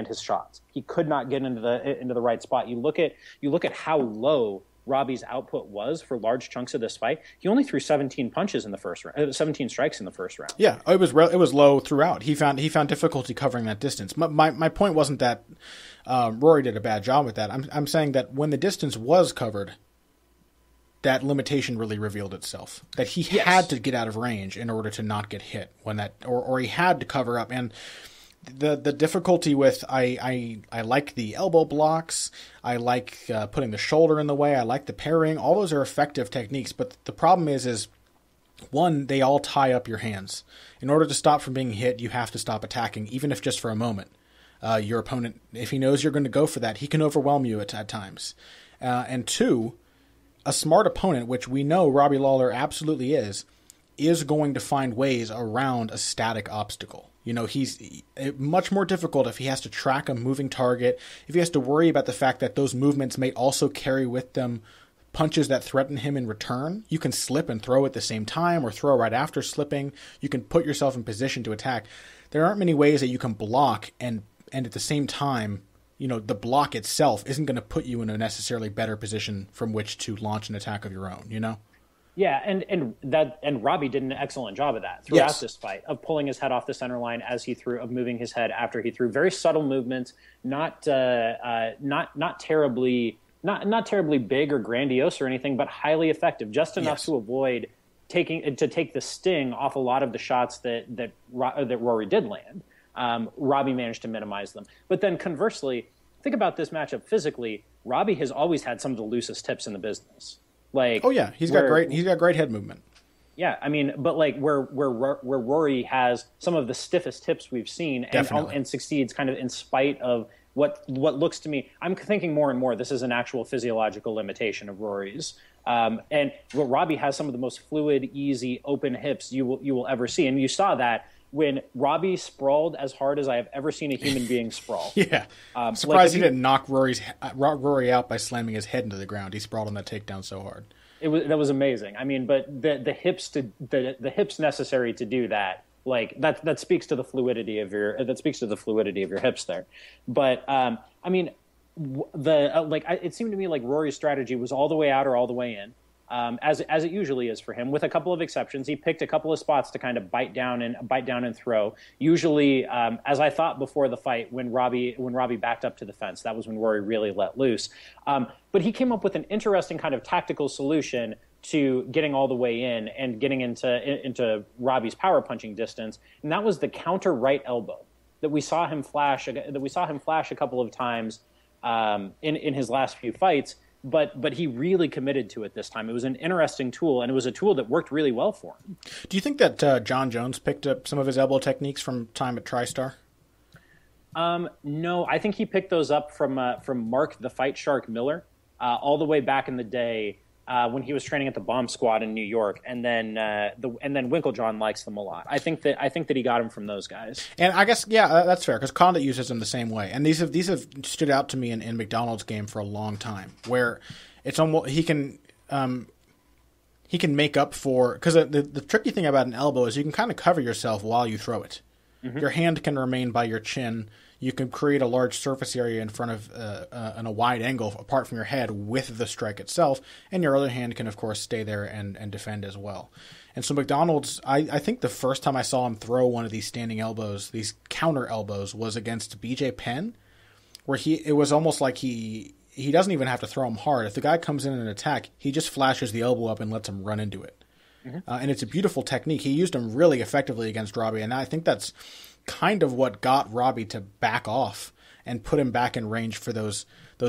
his shots. He could not get into the right spot. You look at how low Robbie's output was for large chunks of this fight. He only threw 17 punches in the first round, 17 strikes in the first round. Yeah, it was low throughout. He found difficulty covering that distance. My point wasn't that Rory did a bad job with that. I'm saying that when the distance was covered, that limitation really revealed itself. That he had to get out of range in order to not get hit when that, or he had to cover up. And the difficulty with I like the elbow blocks. I like putting the shoulder in the way. I like the parrying. All those are effective techniques. But the problem is one, they all tie up your hands. In order to stop from being hit, you have to stop attacking, even if just for a moment. Your opponent, if he knows you're going to go for that, he can overwhelm you at times. And two, a smart opponent, which we know Robbie Lawler absolutely is going to find ways around a static obstacle. He's much more difficult if he has to track a moving target, if he has to worry about the fact that those movements may also carry with them punches that threaten him in return. You can slip and throw at the same time, or throw right after slipping. You can put yourself in position to attack. There aren't many ways that you can block and at the same time, the block itself isn't going to put you in a necessarily better position from which to launch an attack of your own, Yeah, and Robbie did an excellent job of that throughout this fight, of pulling his head off the center line as he threw, of moving his head after he threw. Very subtle movements, not terribly big or grandiose or anything, but highly effective, just enough to take the sting off a lot of the shots that Rory did land. Robbie managed to minimize them. But then conversely, think about this matchup physically. Robbie has always had some of the loosest tips in the business. Like, oh yeah, he's got great head movement. Yeah, I mean, but like where Rory has some of the stiffest tips we've seen, and succeeds kind of in spite of what looks to me. I'm thinking more and more this is an actual physiological limitation of Rory's. And Robbie has some of the most fluid, easy, open hips you will ever see, and you saw that when Robbie sprawled as hard as I have ever seen a human being sprawl. Yeah, I'm surprised he didn't knock Rory out by slamming his head into the ground. He sprawled on that takedown so hard. That was amazing. I mean, but the hips necessary to do that, like that speaks to the fluidity of your hips there. But I mean, it seemed to me like Rory's strategy was all the way out or all the way in. As it usually is for him, with a couple of exceptions. He picked a couple of spots to kind of bite down and throw. Usually, as I thought before the fight, when Robbie backed up to the fence, that was when Rory really let loose. But he came up with an interesting kind of tactical solution to getting all the way in and getting into Robbie's power punching distance, and that was the counter right elbow that we saw him flash a couple of times in his last few fights. But he really committed to it this time. It was an interesting tool, and it was a tool that worked really well for him. Do you think that John Jones picked up some of his elbow techniques from time at TriStar? No, I think he picked those up from Mark the Fight Shark Miller all the way back in the day when he was training at the Bomb Squad in New York, and then Winklejohn likes them a lot. I think that he got them from those guys. And I guess that's fair because Condit uses them the same way. And these have stood out to me in McDonald's game for a long time, where it's almost he can make up for, because the tricky thing about an elbow is you can kind of cover yourself while you throw it. Mm-hmm. Your hand can remain by your chin. You can create a large surface area in front of in a wide angle apart from your head with the strike itself, and your other hand can, of course, stay there and defend as well. And so McDonald's, I think the first time I saw him throw one of these standing elbows, these counter elbows, was against BJ Penn, where it was almost like he doesn't even have to throw him hard. If the guy comes in an attack, he just flashes the elbow up and lets him run into it. Mm-hmm. And it's a beautiful technique. He used them really effectively against Robbie, and I think that's kind of what got Robbie to back off and put him back in range for those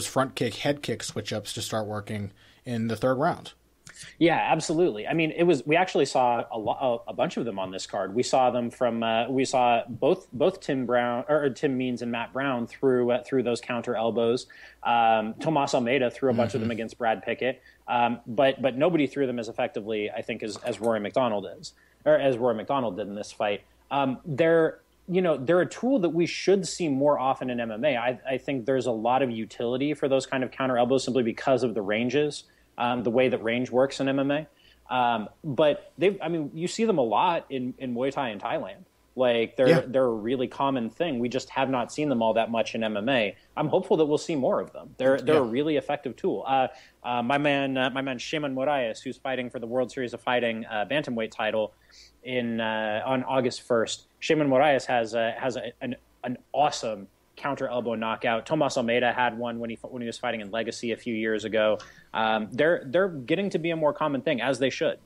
front kick, head kick switch-ups to start working in the third round. Yeah, absolutely. I mean, we actually saw a bunch of them on this card. We saw them we saw both Tim Means and Matt Brown through those counter elbows. Tomas Almeida threw a bunch of them against Brad Pickett, but nobody threw them as effectively, I think, as Rory McDonald did in this fight. They're a tool that we should see more often in MMA. I think there's a lot of utility for those kind of counter elbows simply because of the ranges. The way that range works in MMA. But you see them a lot in Muay Thai in Thailand. Like they're a really common thing. We just have not seen them all that much in MMA. I'm hopeful that we'll see more of them. They're a really effective tool. My man Shimon Moraes, who's fighting for the World Series of Fighting bantamweight title on August 1st. Shimon Moraes has an awesome counter elbow knockout. Tomas Almeida had one when he was fighting in Legacy a few years ago. They're getting to be a more common thing, as they should.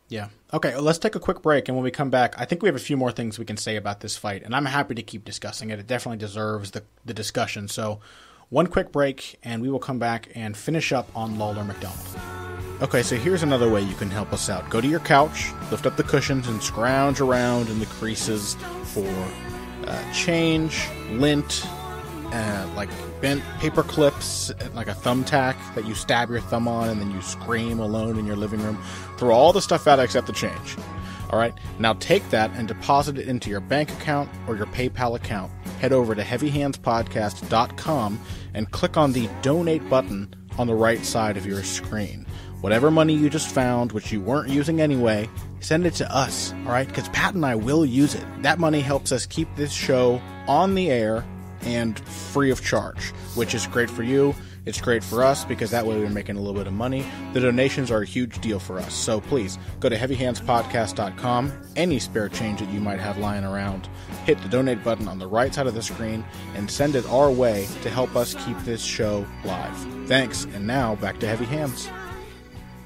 Yeah. Okay, let's take a quick break, and when we come back, I think we have a few more things we can say about this fight, and I'm happy to keep discussing it. It definitely deserves the discussion. So one quick break, and we will come back and finish up on Lawler McDonald. Okay, so here's another way you can help us out. Go to your couch, lift up the cushions, and scrounge around in the creases for change, lint, like bent paper clips, like a thumbtack that you stab your thumb on and then you scream alone in your living room. Throw all the stuff out except the change. All right, now take that and deposit it into your bank account or your PayPal account. Head over to heavyhandspodcast.com and click on the donate button on the right side of your screen. Whatever money you just found, which you weren't using anyway, send it to us, all right? Because Pat and I will use it. That money helps us keep this show on the air and free of charge, which is great for you. It's great for us because that way we're making a little bit of money. The donations are a huge deal for us. So please go to heavyhandspodcast.com. Any spare change that you might have lying around, hit the donate button on the right side of the screen and send it our way to help us keep this show live. Thanks. And now back to Heavy Hands.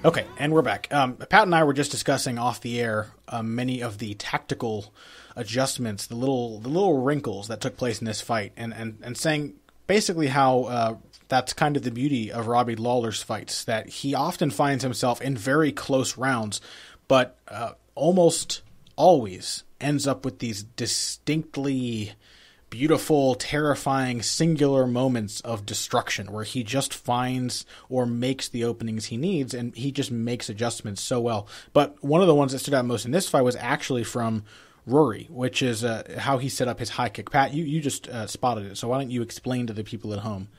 Okay, and we're back. Pat and I were just discussing off the air many of the tactical adjustments, the little wrinkles that took place in this fight, and saying basically how that's kind of the beauty of Robbie Lawler's fights, that he often finds himself in very close rounds, but almost always ends up with these distinctly beautiful, terrifying, singular moments of destruction where he just finds or makes the openings he needs, and he just makes adjustments so well. But one of the ones that stood out most in this fight was actually from Rory, which is how he set up his high kick. Pat, you just spotted it, so why don't you explain to the people at home?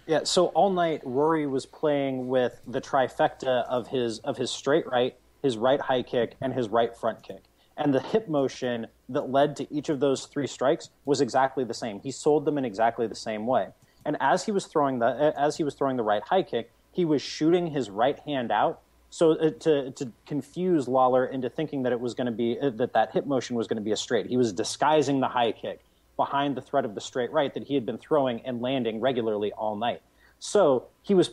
Yeah, so all night Rory was playing with the trifecta of his straight right, his right high kick, and his right front kick. And the hip motion that led to each of those three strikes was exactly the same. He sold them in exactly the same way. And as he was throwing the right high kick, he was shooting his right hand out so to confuse Lawler into thinking that it was going to be that hip motion was going to be a straight. He was disguising the high kick behind the threat of the straight right that he had been throwing and landing regularly all night. So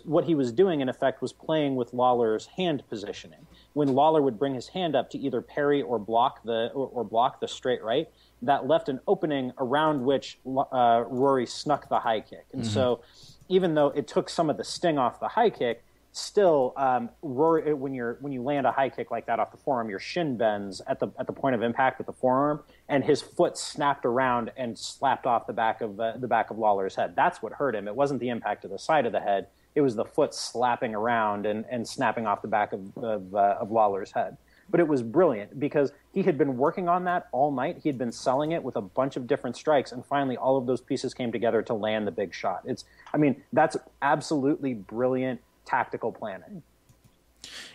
what he was doing, in effect, was playing with Lawler's hand positioning. When Lawler would bring his hand up to either parry or block the straight right, that left an opening around which Rory snuck the high kick. And so even though it took some of the sting off the high kick, still, Rory, when you land a high kick like that off the forearm, your shin bends at the point of impact with the forearm, and his foot snapped around and slapped off the back of Lawler's head. That's what hurt him. It wasn't the impact of the side of the head. It was the foot slapping around and snapping off the back of Lawler's head. But it was brilliant because he had been working on that all night. He had been selling it with a bunch of different strikes, and finally all of those pieces came together to land the big shot. That's absolutely brilliant tactical planning.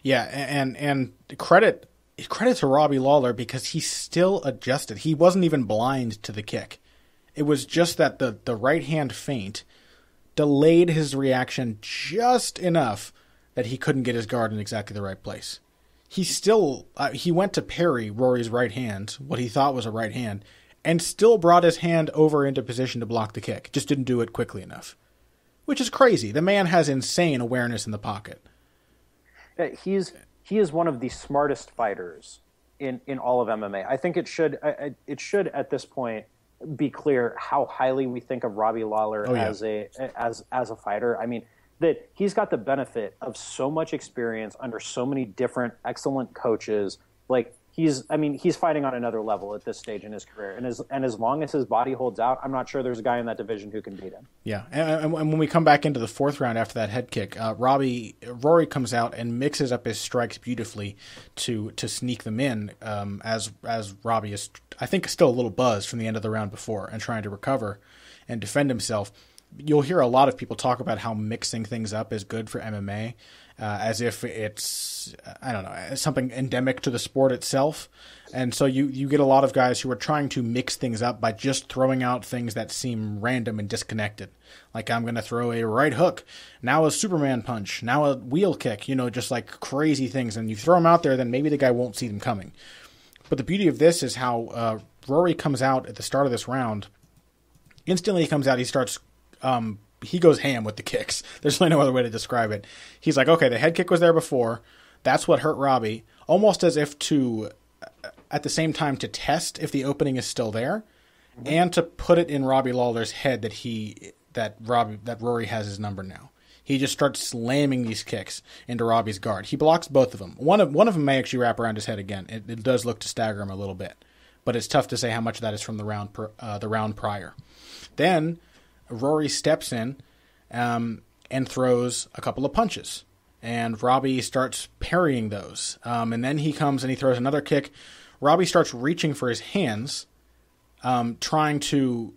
Yeah, and credit to Robbie Lawler because he still adjusted. He wasn't even blind to the kick. It was just that the right hand feint delayed his reaction just enough that he couldn't get his guard in exactly the right place. He still he went to parry Rory's right hand, what he thought was a right hand, and still brought his hand over into position to block the kick. Just didn't do it quickly enough. Which is crazy. The man has insane awareness in the pocket. He is one of the smartest fighters in all of MMA. I think it should at this point be clear how highly we think of Robbie Lawler as a fighter. I mean, that he's got the benefit of so much experience under so many different excellent coaches. Like he's fighting on another level at this stage in his career. And as long as his body holds out, I'm not sure there's a guy in that division who can beat him. Yeah, and when we come back into the fourth round after that head kick, Rory comes out and mixes up his strikes beautifully to sneak them in. As Robbie is, I think, still a little buzzed from the end of the round before and trying to recover and defend himself. You'll hear a lot of people talk about how mixing things up is good for MMA, as if it's, I don't know, something endemic to the sport itself. And so you get a lot of guys who are trying to mix things up by just throwing out things that seem random and disconnected. Like, I'm going to throw a right hook, now a Superman punch, now a wheel kick, just like crazy things. And you throw them out there, then maybe the guy won't see them coming. But the beauty of this is how Rory comes out at the start of this round. Instantly he comes out, he starts... he goes ham with the kicks. There's really no other way to describe it. He's like, okay, the head kick was there before. That's what hurt Robbie. Almost as if to, at the same time, to test if the opening is still there, and to put it in Robbie Lawler's head that Rory has his number now. He just starts slamming these kicks into Robbie's guard. He blocks both of them. One of them may actually wrap around his head again. It does look to stagger him a little bit, but it's tough to say how much of that is from the round prior. Then Rory steps in and throws a couple of punches. And Robbie starts parrying those. And then he comes and he throws another kick. Robbie starts reaching for his hands, trying to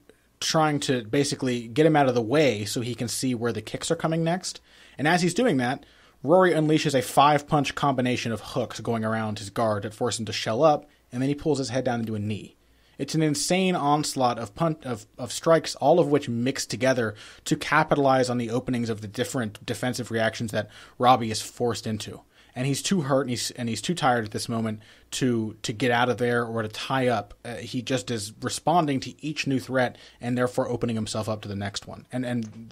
basically get him out of the way so he can see where the kicks are coming next. And as he's doing that, Rory unleashes a 5-punch combination of hooks going around his guard that force him to shell up, and then he pulls his head down into a knee. It's an insane onslaught of strikes, all of which mix together to capitalize on the openings of the different defensive reactions that Robbie is forced into. And he's too hurt and he's too tired at this moment to get out of there or to tie up. He just is responding to each new threat and therefore opening himself up to the next one. And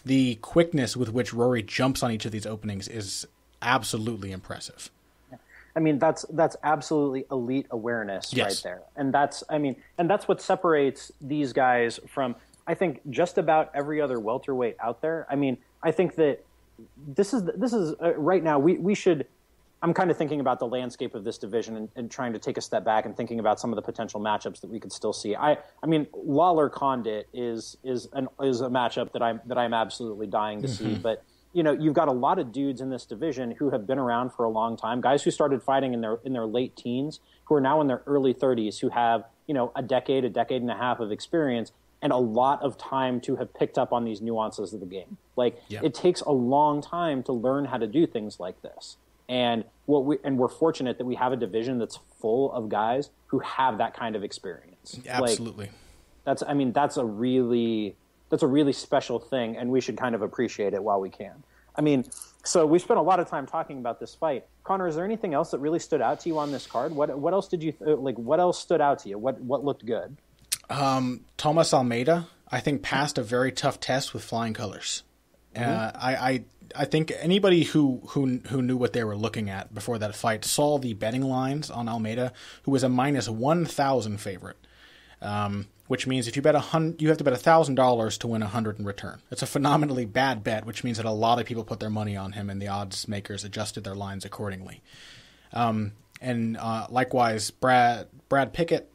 the quickness with which Rory jumps on each of these openings is absolutely impressive. I mean, that's absolutely elite awareness right there. And that's what separates these guys from, I think, just about every other welterweight out there. I mean, I think that this is right now we should. I'm kind of thinking about the landscape of this division and trying to take a step back and thinking about some of the potential matchups that we could still see. I mean, Lawler Condit is a matchup that I'm absolutely dying to see. But you've got a lot of dudes in this division who have been around for a long time, guys who started fighting in their late teens, who are now in their early 30s, who have a decade and a half of experience and a lot of time to have picked up on these nuances of the game. Like it takes a long time to learn how to do things like this. And we're fortunate that we have a division that's full of guys who have that kind of experience. Absolutely. Like, that's a really special thing, and we should kind of appreciate it while we can. I mean, so we spent a lot of time talking about this fight. Connor, is there anything else that really stood out to you on this card? What else did you what else stood out to you? What looked good? Thomas Almeida, I think, passed a very tough test with flying colors. I think anybody who knew what they were looking at before that fight saw the betting lines on Almeida, who was a minus 1,000 favorite, which means if you bet you have to bet $1,000 to win 100 in return. It's a phenomenally bad bet, which means that a lot of people put their money on him, and the odds makers adjusted their lines accordingly. And likewise, Brad Pickett.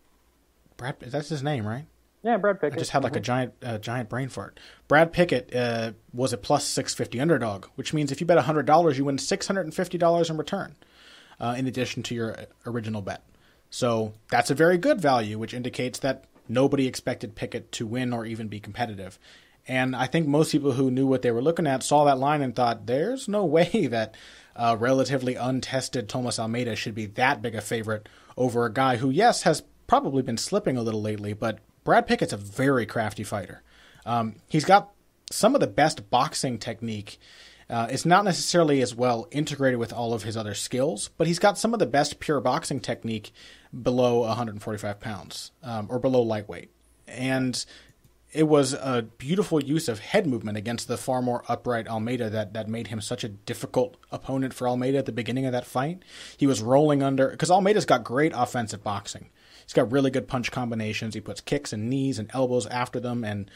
That's his name, right? Yeah, Brad Pickett. I just had like a giant brain fart. Brad Pickett was a plus 650 underdog, which means if you bet $100, you win $650 in return, in addition to your original bet. So that's a very good value, which indicates that nobody expected Pickett to win or even be competitive. And I think most people who knew what they were looking at saw that line and thought, there's no way that relatively untested Thomas Almeida should be that big a favorite over a guy who, yes, has probably been slipping a little lately, but Brad Pickett's a very crafty fighter. He's got some of the best boxing technique. It's not necessarily as well integrated with all of his other skills, but he's got some of the best pure boxing technique below 145 pounds, or below lightweight. And it was a beautiful use of head movement against the far more upright Almeida that made him such a difficult opponent for Almeida at the beginning of that fight. He was rolling under, because Almeida's got great offensive boxing. He's got really good punch combinations. He puts kicks and knees and elbows after them and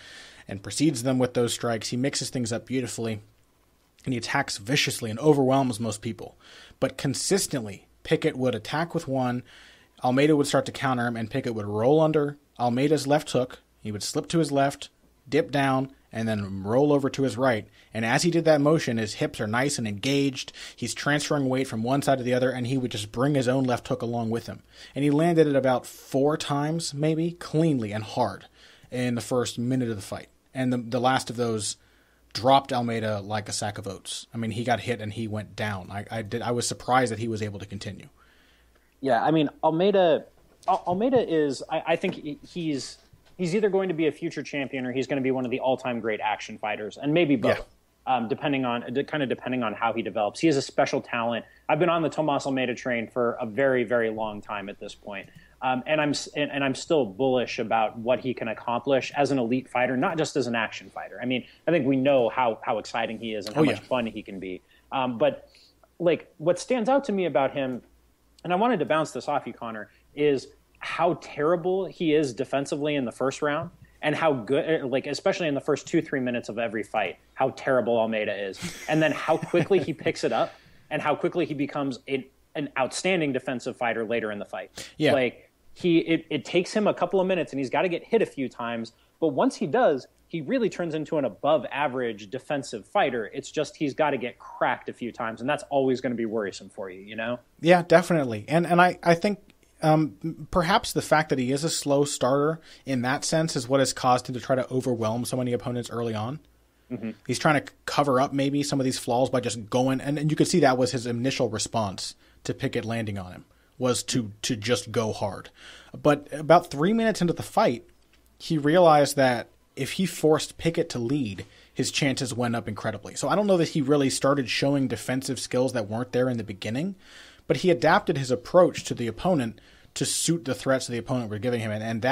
precedes them with those strikes. He mixes things up beautifully, and he attacks viciously and overwhelms most people. But consistently, Pickett would attack with one, Almeida would start to counter him, and Pickett would roll under Almeida's left hook. He would slip to his left, dip down, and then roll over to his right. And as he did that motion, his hips are nice and engaged. He's transferring weight from one side to the other, and he would just bring his own left hook along with him. And he landed it about 4 times, maybe, cleanly and hard in the first minute of the fight. And the last of those dropped Almeida like a sack of oats. I mean, he got hit and he went down. I was surprised that he was able to continue. Yeah, I mean, Almeida is, I think he's either going to be a future champion or he's going to be one of the all-time great action fighters, and maybe both, depending on how he develops. He is a special talent. I've been on the Tomas Almeida train for a very, very long time at this point, and I'm still bullish about what he can accomplish as an elite fighter, not just as an action fighter. I mean, I think we know how exciting he is and how much fun he can be. But like, what stands out to me about him, and I wanted to bounce this off you, Connor, is how terrible he is defensively in the first round, and how good, like, especially in the first 2-3 minutes of every fight, how terrible Almeida is. And then how quickly he picks it up and how quickly he becomes an outstanding defensive fighter later in the fight. Yeah. Like, it takes him a couple of minutes and he's got to get hit a few times. But once he does, he really turns into an above average defensive fighter. It's just, he's got to get cracked a few times, and that's always going to be worrisome for you, you know? Yeah, definitely. And I think, perhaps the fact that he is a slow starter in that sense is what has caused him to try to overwhelm so many opponents early on. Mm-hmm. He's trying to cover up maybe some of these flaws by just going, and you could see that was his initial response to Pickett landing on him, was to just go hard. But about 3 minutes into the fight, he realized that if he forced Pickett to lead, his chances went up incredibly. So I don't know that he really started showing defensive skills that weren't there in the beginning, but he adapted his approach to the opponent to suit the threats the opponent were giving him. And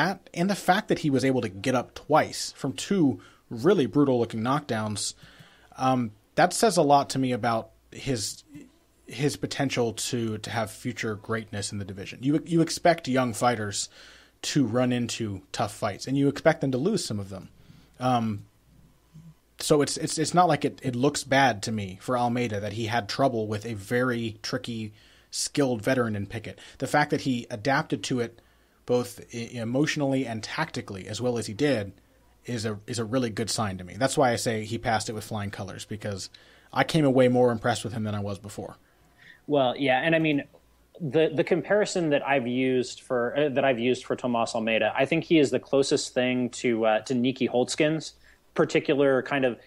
the fact that he was able to get up twice from 2 really brutal looking knockdowns, that says a lot to me about his his potential to have future greatness in the division. You expect young fighters to run into tough fights, and you expect them to lose some of them. So it's not like it looks bad to me for Almeida that he had trouble with a very tricky, skilled veteran in Pickett. The fact that he adapted to it both emotionally and tactically as well as he did is a really good sign to me. That's why I say he passed it with flying colors, because I came away more impressed with him than I was before. Well, yeah, and I mean, the comparison that I've used for Tomas Almeida, I think he is the closest thing to Niki Holtzkin's particular kind of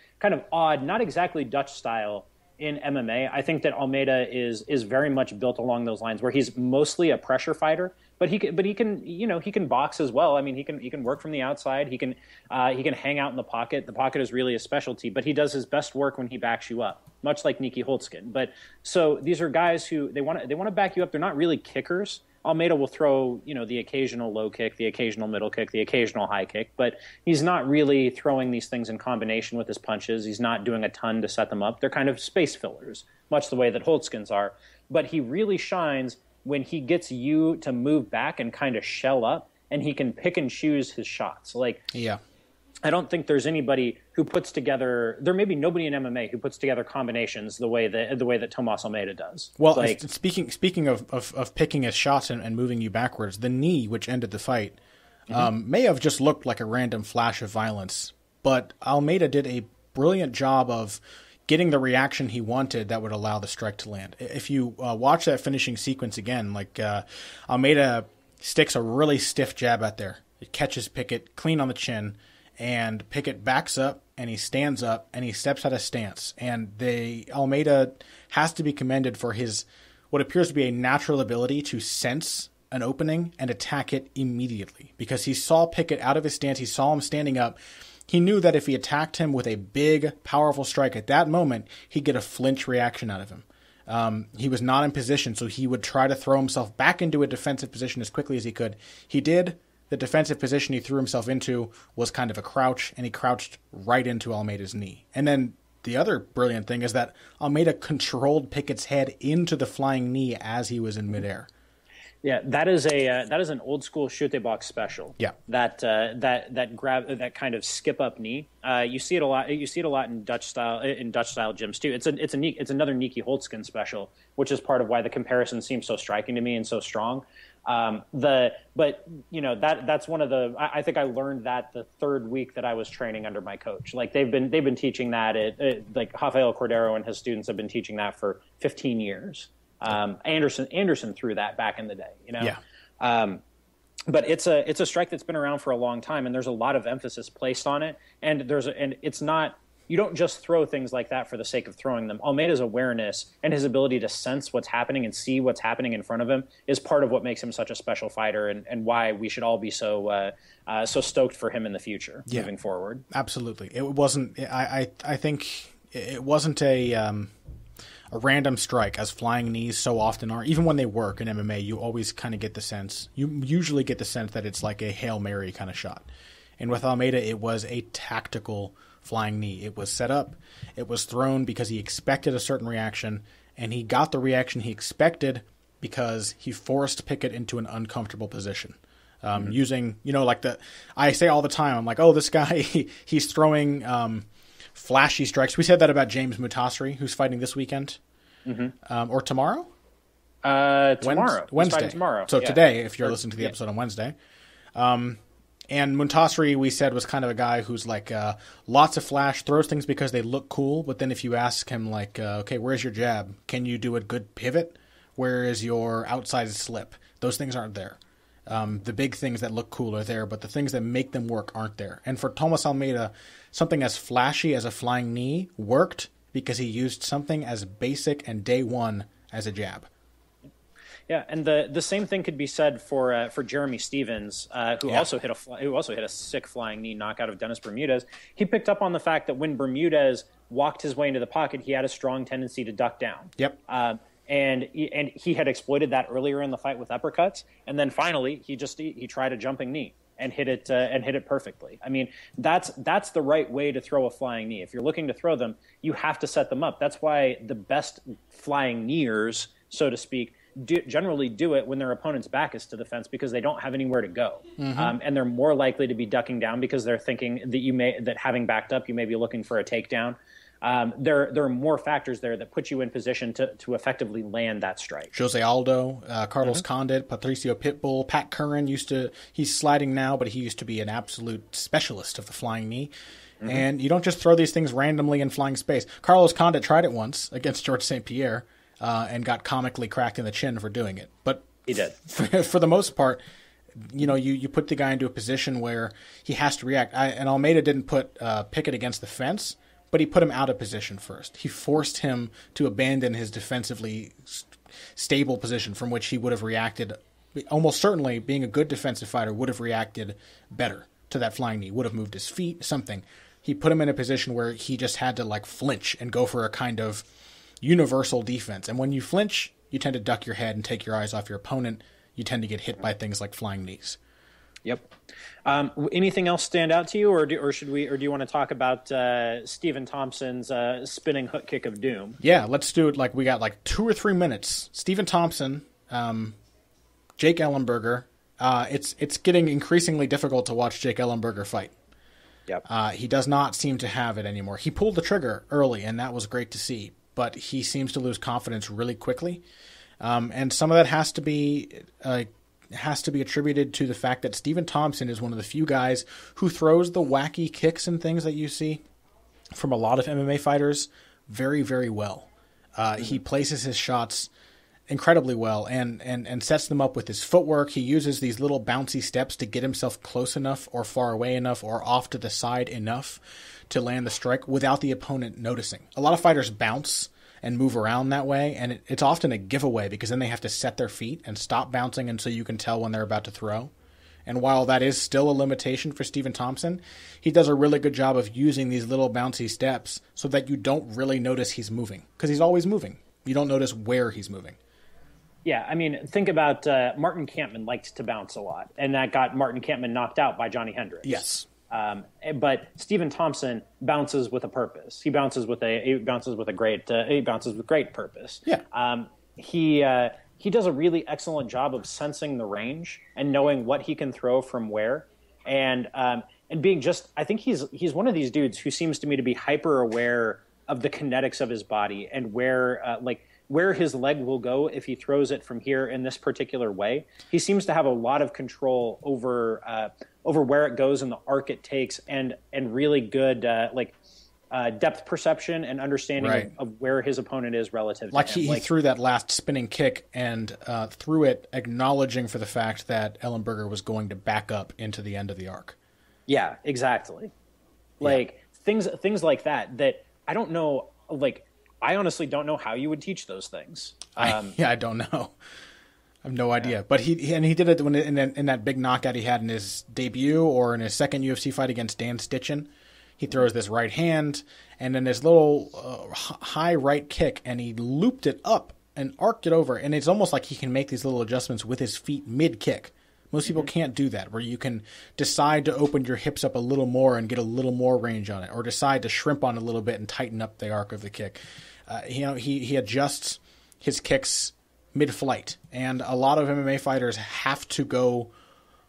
odd, not exactly Dutch style in MMA. I think that Almeida is very much built along those lines, where he's mostly a pressure fighter, but he can box as well. I mean, he can work from the outside. He can hang out in the pocket. The pocket is really a specialty, but he does his best work when he backs you up, much like Niki Holtzkin. But so these are guys who they want to back you up. They're not really kickers. Almeida will throw, the occasional low kick, the occasional middle kick, the occasional high kick, but he's not really throwing these things in combination with his punches. He's not doing a ton to set them up. They're kind of space fillers, much the way that Holtzkin's are. But he really shines when he gets you to move back and kind of shell up, and he can pick and choose his shots. Yeah. I don't think there's anybody who puts together. There may be nobody in MMA who puts together combinations the way that Tomas Almeida does. Well, speaking of picking his shots and moving you backwards, the knee which ended the fight may have just looked like a random flash of violence, but Almeida did a brilliant job of getting the reaction he wanted that would allow the strike to land. If you watch that finishing sequence again, Almeida sticks a really stiff jab out there. It catches Pickett clean on the chin, and Pickett backs up, and he stands up, and he steps out of stance. And Almeida has to be commended for his what appears to be a natural ability to sense an opening and attack it immediately. Because he saw Pickett out of his stance, he saw him standing up. He knew that if he attacked him with a big, powerful strike at that moment, he'd get a flinch reaction out of him. He was not in position, so he would try to throw himself back into a defensive position as quickly as he could. He did. The defensive position he threw himself into was kind of a crouch, and he crouched right into Almeida's knee. And then the other brilliant thing is that Almeida controlled Pickett's head into the flying knee as he was in midair. Yeah, that is an old school chute box special. Yeah, that kind of skip up knee. You see it a lot. You see it a lot in Dutch style gyms too. It's another Niki Holtzkin special, which is part of why the comparison seems so striking to me and so strong. That's one of the. I think I learned that the third week that I was training under my coach. Like they've been teaching that. Like Rafael Cordero and his students have been teaching that for 15 years. Anderson threw that back in the day, Yeah. But it's a strike that's been around for a long time, and there's a lot of emphasis placed on it. And it's not, you don't just throw things like that for the sake of throwing them. Almeida's awareness and his ability to sense what's happening and see what's happening in front of him is part of what makes him such a special fighter, and why we should all be so stoked for him in the future moving forward. Absolutely. It wasn't, I think it wasn't a random strike, as flying knees so often are. Even when they work in MMA, you always kind of get the sense, you usually get the sense that it's like a Hail Mary kind of shot. And with Almeida, it was a tactical flying knee. It was set up, it was thrown because he expected a certain reaction, and he got the reaction he expected because he forced Pickett into an uncomfortable position. Using, I say all the time, I'm like, oh, this guy, he's throwing flashy strikes. We said that about James Mutasri, who's fighting this weekend, or tomorrow. Wednesday. Tomorrow. So today, if you're listening to the episode on Wednesday, and Mutasri, we said, was kind of a guy who's like lots of flash, throws things because they look cool. But then if you ask him, like, okay, where's your jab? Can you do a good pivot? Where is your outside slip? Those things aren't there. The big things that look cool are there, but the things that make them work aren't there. And for Tomas Almeida, something as flashy as a flying knee worked because he used something as basic and day one as a jab. Yeah, and the same thing could be said for Jeremy Stevens, who also hit a sick flying knee knockout of Dennis Bermudez. He picked up on the fact that when Bermudez walked his way into the pocket, he had a strong tendency to duck down. Yep. And he had exploited that earlier in the fight with uppercuts, and then finally he tried a jumping knee, and hit it perfectly. I mean, that's the right way to throw a flying knee. If you're looking to throw them, you have to set them up. That's why the best flying kneers, so to speak, generally do it when their opponent's back is to the fence, because they don't have anywhere to go, and they're more likely to be ducking down because they're thinking that having backed up, you may be looking for a takedown. There are more factors there that put you in position to effectively land that strike. Jose Aldo, Carlos Condit, Patricio Pitbull, Pat Curran he's sliding now, but he used to be an absolute specialist of the flying knee. And you don't just throw these things randomly in flying space. Carlos Condit tried it once against George St. Pierre and got comically cracked in the chin for doing it. But he did. For the most part, you put the guy into a position where he has to react. And Almeida didn't put Pickett against the fence, but he put him out of position first. He forced him to abandon his defensively stable position from which he would have reacted. Almost certainly, being a good defensive fighter, would have reacted better to that flying knee, would have moved his feet, something. He put him in a position where he just had to flinch and go for a kind of universal defense. And when you flinch, you tend to duck your head and take your eyes off your opponent. You tend to get hit by things like flying knees. Yep. Anything else stand out to you, or do you want to talk about Stephen Thompson's spinning hook kick of doom? Yeah, let's do it. We got 2 or 3 minutes. Stephen Thompson, Jake Ellenberger. It's getting increasingly difficult to watch Jake Ellenberger fight. Yep. He does not seem to have it anymore. He pulled the trigger early, and that was great to see. But he seems to lose confidence really quickly, and some of that has to be attributed to the fact that Stephen Thompson is one of the few guys who throws the wacky kicks and things that you see from a lot of MMA fighters very, very well. He places his shots incredibly well and sets them up with his footwork. He uses these little bouncy steps to get himself close enough or far away enough or off to the side enough to land the strike without the opponent noticing. A lot of fighters bounce and move around that way, and it's often a giveaway because then they have to set their feet and stop bouncing, and so you can tell when they're about to throw. And while that is still a limitation for Stephen Thompson, he does a really good job of using these little bouncy steps so that you don't really notice he's moving, because he's always moving. You don't notice where he's moving. Yeah, I mean, think about Martin Kampmann liked to bounce a lot, and that got Martin Kampmann knocked out by Johnny Hendricks. Yes. But Stephen Thompson bounces with a purpose. He bounces with great purpose. Yeah. He does a really excellent job of sensing the range and knowing what he can throw from where, and being I think he's one of these dudes who seems to me to be hyper aware of the kinetics of his body and where his leg will go if he throws it from here in this particular way. He seems to have a lot of control over where it goes and the arc it takes, and really good depth perception and understanding of where his opponent is relative to him. He threw that last spinning kick and threw it acknowledging for the fact that Ellenberger was going to back up into the end of the arc. Yeah, exactly. Things like that I don't know, I honestly don't know how you would teach those things. I don't know. I have no idea. Yeah. But he did it in that big knockout he had in his debut or in his second UFC fight against Dan Stitchin. He throws this right hand and then this little high right kick, and he looped it up and arced it over. And it's almost like he can make these little adjustments with his feet mid-kick. Most people can't do that, where you can decide to open your hips up a little more and get a little more range on it, or decide to shrimp on it a little bit and tighten up the arc of the kick. He adjusts his kicks mid-flight, and a lot of MMA fighters have to go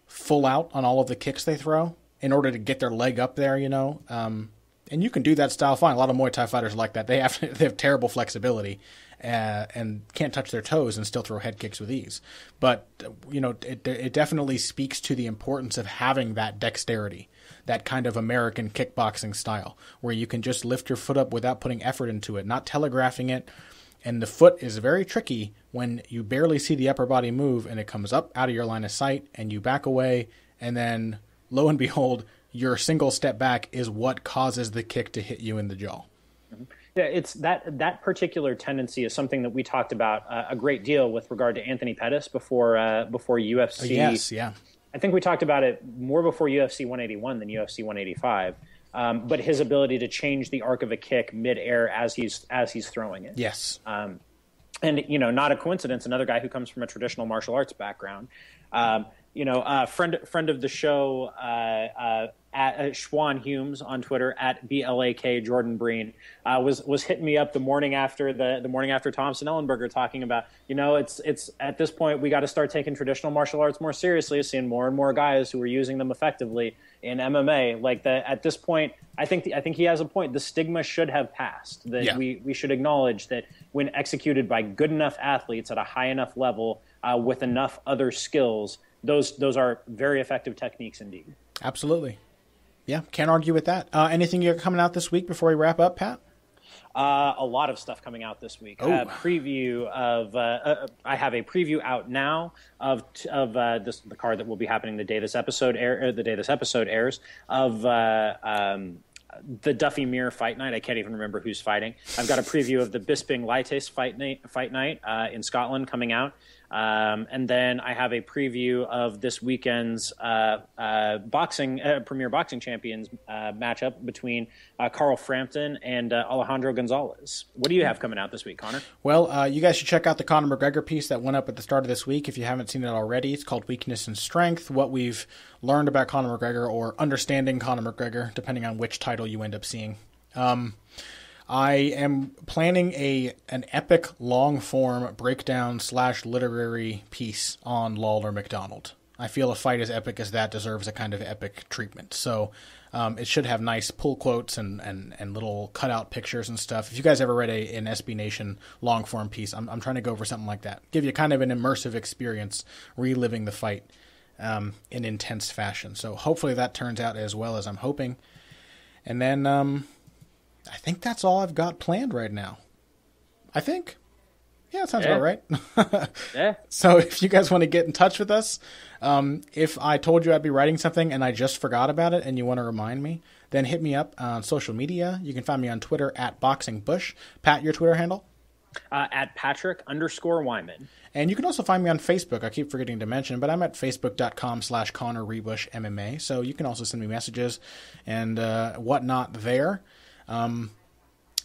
full out on all of the kicks they throw in order to get their leg up there, and you can do that style fine. A lot of Muay Thai fighters like that. They have terrible flexibility and can't touch their toes and still throw head kicks with ease. But it definitely speaks to the importance of having that dexterity, that kind of American kickboxing style, where you can just lift your foot up without putting effort into it, not telegraphing it. And the foot is very tricky when you barely see the upper body move and it comes up out of your line of sight and you back away, and then lo and behold, your single step back is what causes the kick to hit you in the jaw. Yeah, it's that particular tendency is something that we talked about a great deal with regard to Anthony Pettis before UFC. Yes, yeah. I think we talked about it more before UFC 181 than UFC 185. But his ability to change the arc of a kick mid-air as he's throwing it. Yes. And not a coincidence, another guy who comes from a traditional martial arts background. friend of the show, at Schwan Humes on Twitter, at BLAK Jordan Breen, was hitting me up the morning after Thompson Ellenberger, talking about, it's at this point we got to start taking traditional martial arts more seriously, seeing more and more guys who are using them effectively in MMA. At this point, I think he has a point. The stigma should have passed. That we should acknowledge that when executed by good enough athletes at a high enough level, with enough other skills, those are very effective techniques indeed. Absolutely. Yeah, can't argue with that. Anything you're coming out this week before we wrap up, Pat? A lot of stuff coming out this week. I have a preview out now of the card that will be happening the day this episode airs, of the Duffy Mir fight night. I can't even remember who's fighting. I've got a preview of the Bisping Leites fight night in Scotland coming out. And then I have a preview of this weekend's Premier Boxing Champions matchup between Carl Frampton and Alejandro Gonzalez. What do you have coming out this week, Connor? Well, you guys should check out the Conor McGregor piece that went up at the start of this week if you haven't seen it already. It's called Weakness and Strength, what we've learned about Conor McGregor, or understanding Conor McGregor, depending on which title you end up seeing. I am planning an epic long-form breakdown / literary piece on Lawler McDonald. I feel a fight as epic as that deserves a kind of epic treatment. So it should have nice pull quotes and little cutout pictures and stuff. If you guys ever read an SB Nation long-form piece, I'm trying to go for something like that. Give you kind of an immersive experience reliving the fight in intense fashion. So hopefully that turns out as well as I'm hoping. And then I think that's all I've got planned right now. I think. Yeah, that sounds about right. Yeah. So if you guys want to get in touch with us, if I told you I'd be writing something and I just forgot about it and you want to remind me, then hit me up on social media. You can find me on Twitter at BoxingBush. Pat, your Twitter handle? At Patrick_Wyman. And you can also find me on Facebook. I keep forgetting to mention, but I'm at facebook.com/Connor Rebush MMA. So you can also send me messages and whatnot there.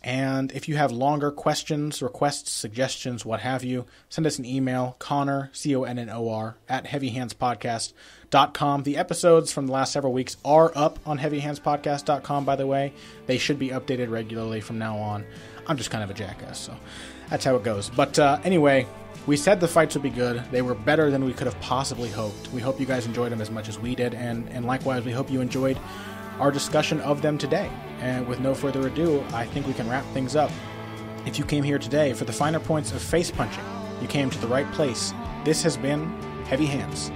And if you have longer questions, requests, suggestions, what have you, send us an email, Connor, CONNOR, at heavyhandspodcast.com. The episodes from the last several weeks are up on heavyhandspodcast.com, by the way. They should be updated regularly from now on. I'm just kind of a jackass, so that's how it goes. But anyway, we said the fights would be good. They were better than we could have possibly hoped. We hope you guys enjoyed them as much as we did, and likewise, we hope you enjoyed our discussion of them today. And with no further ado, I think we can wrap things up. If you came here today for the finer points of face punching, you came to the right place. This has been Heavy Hands.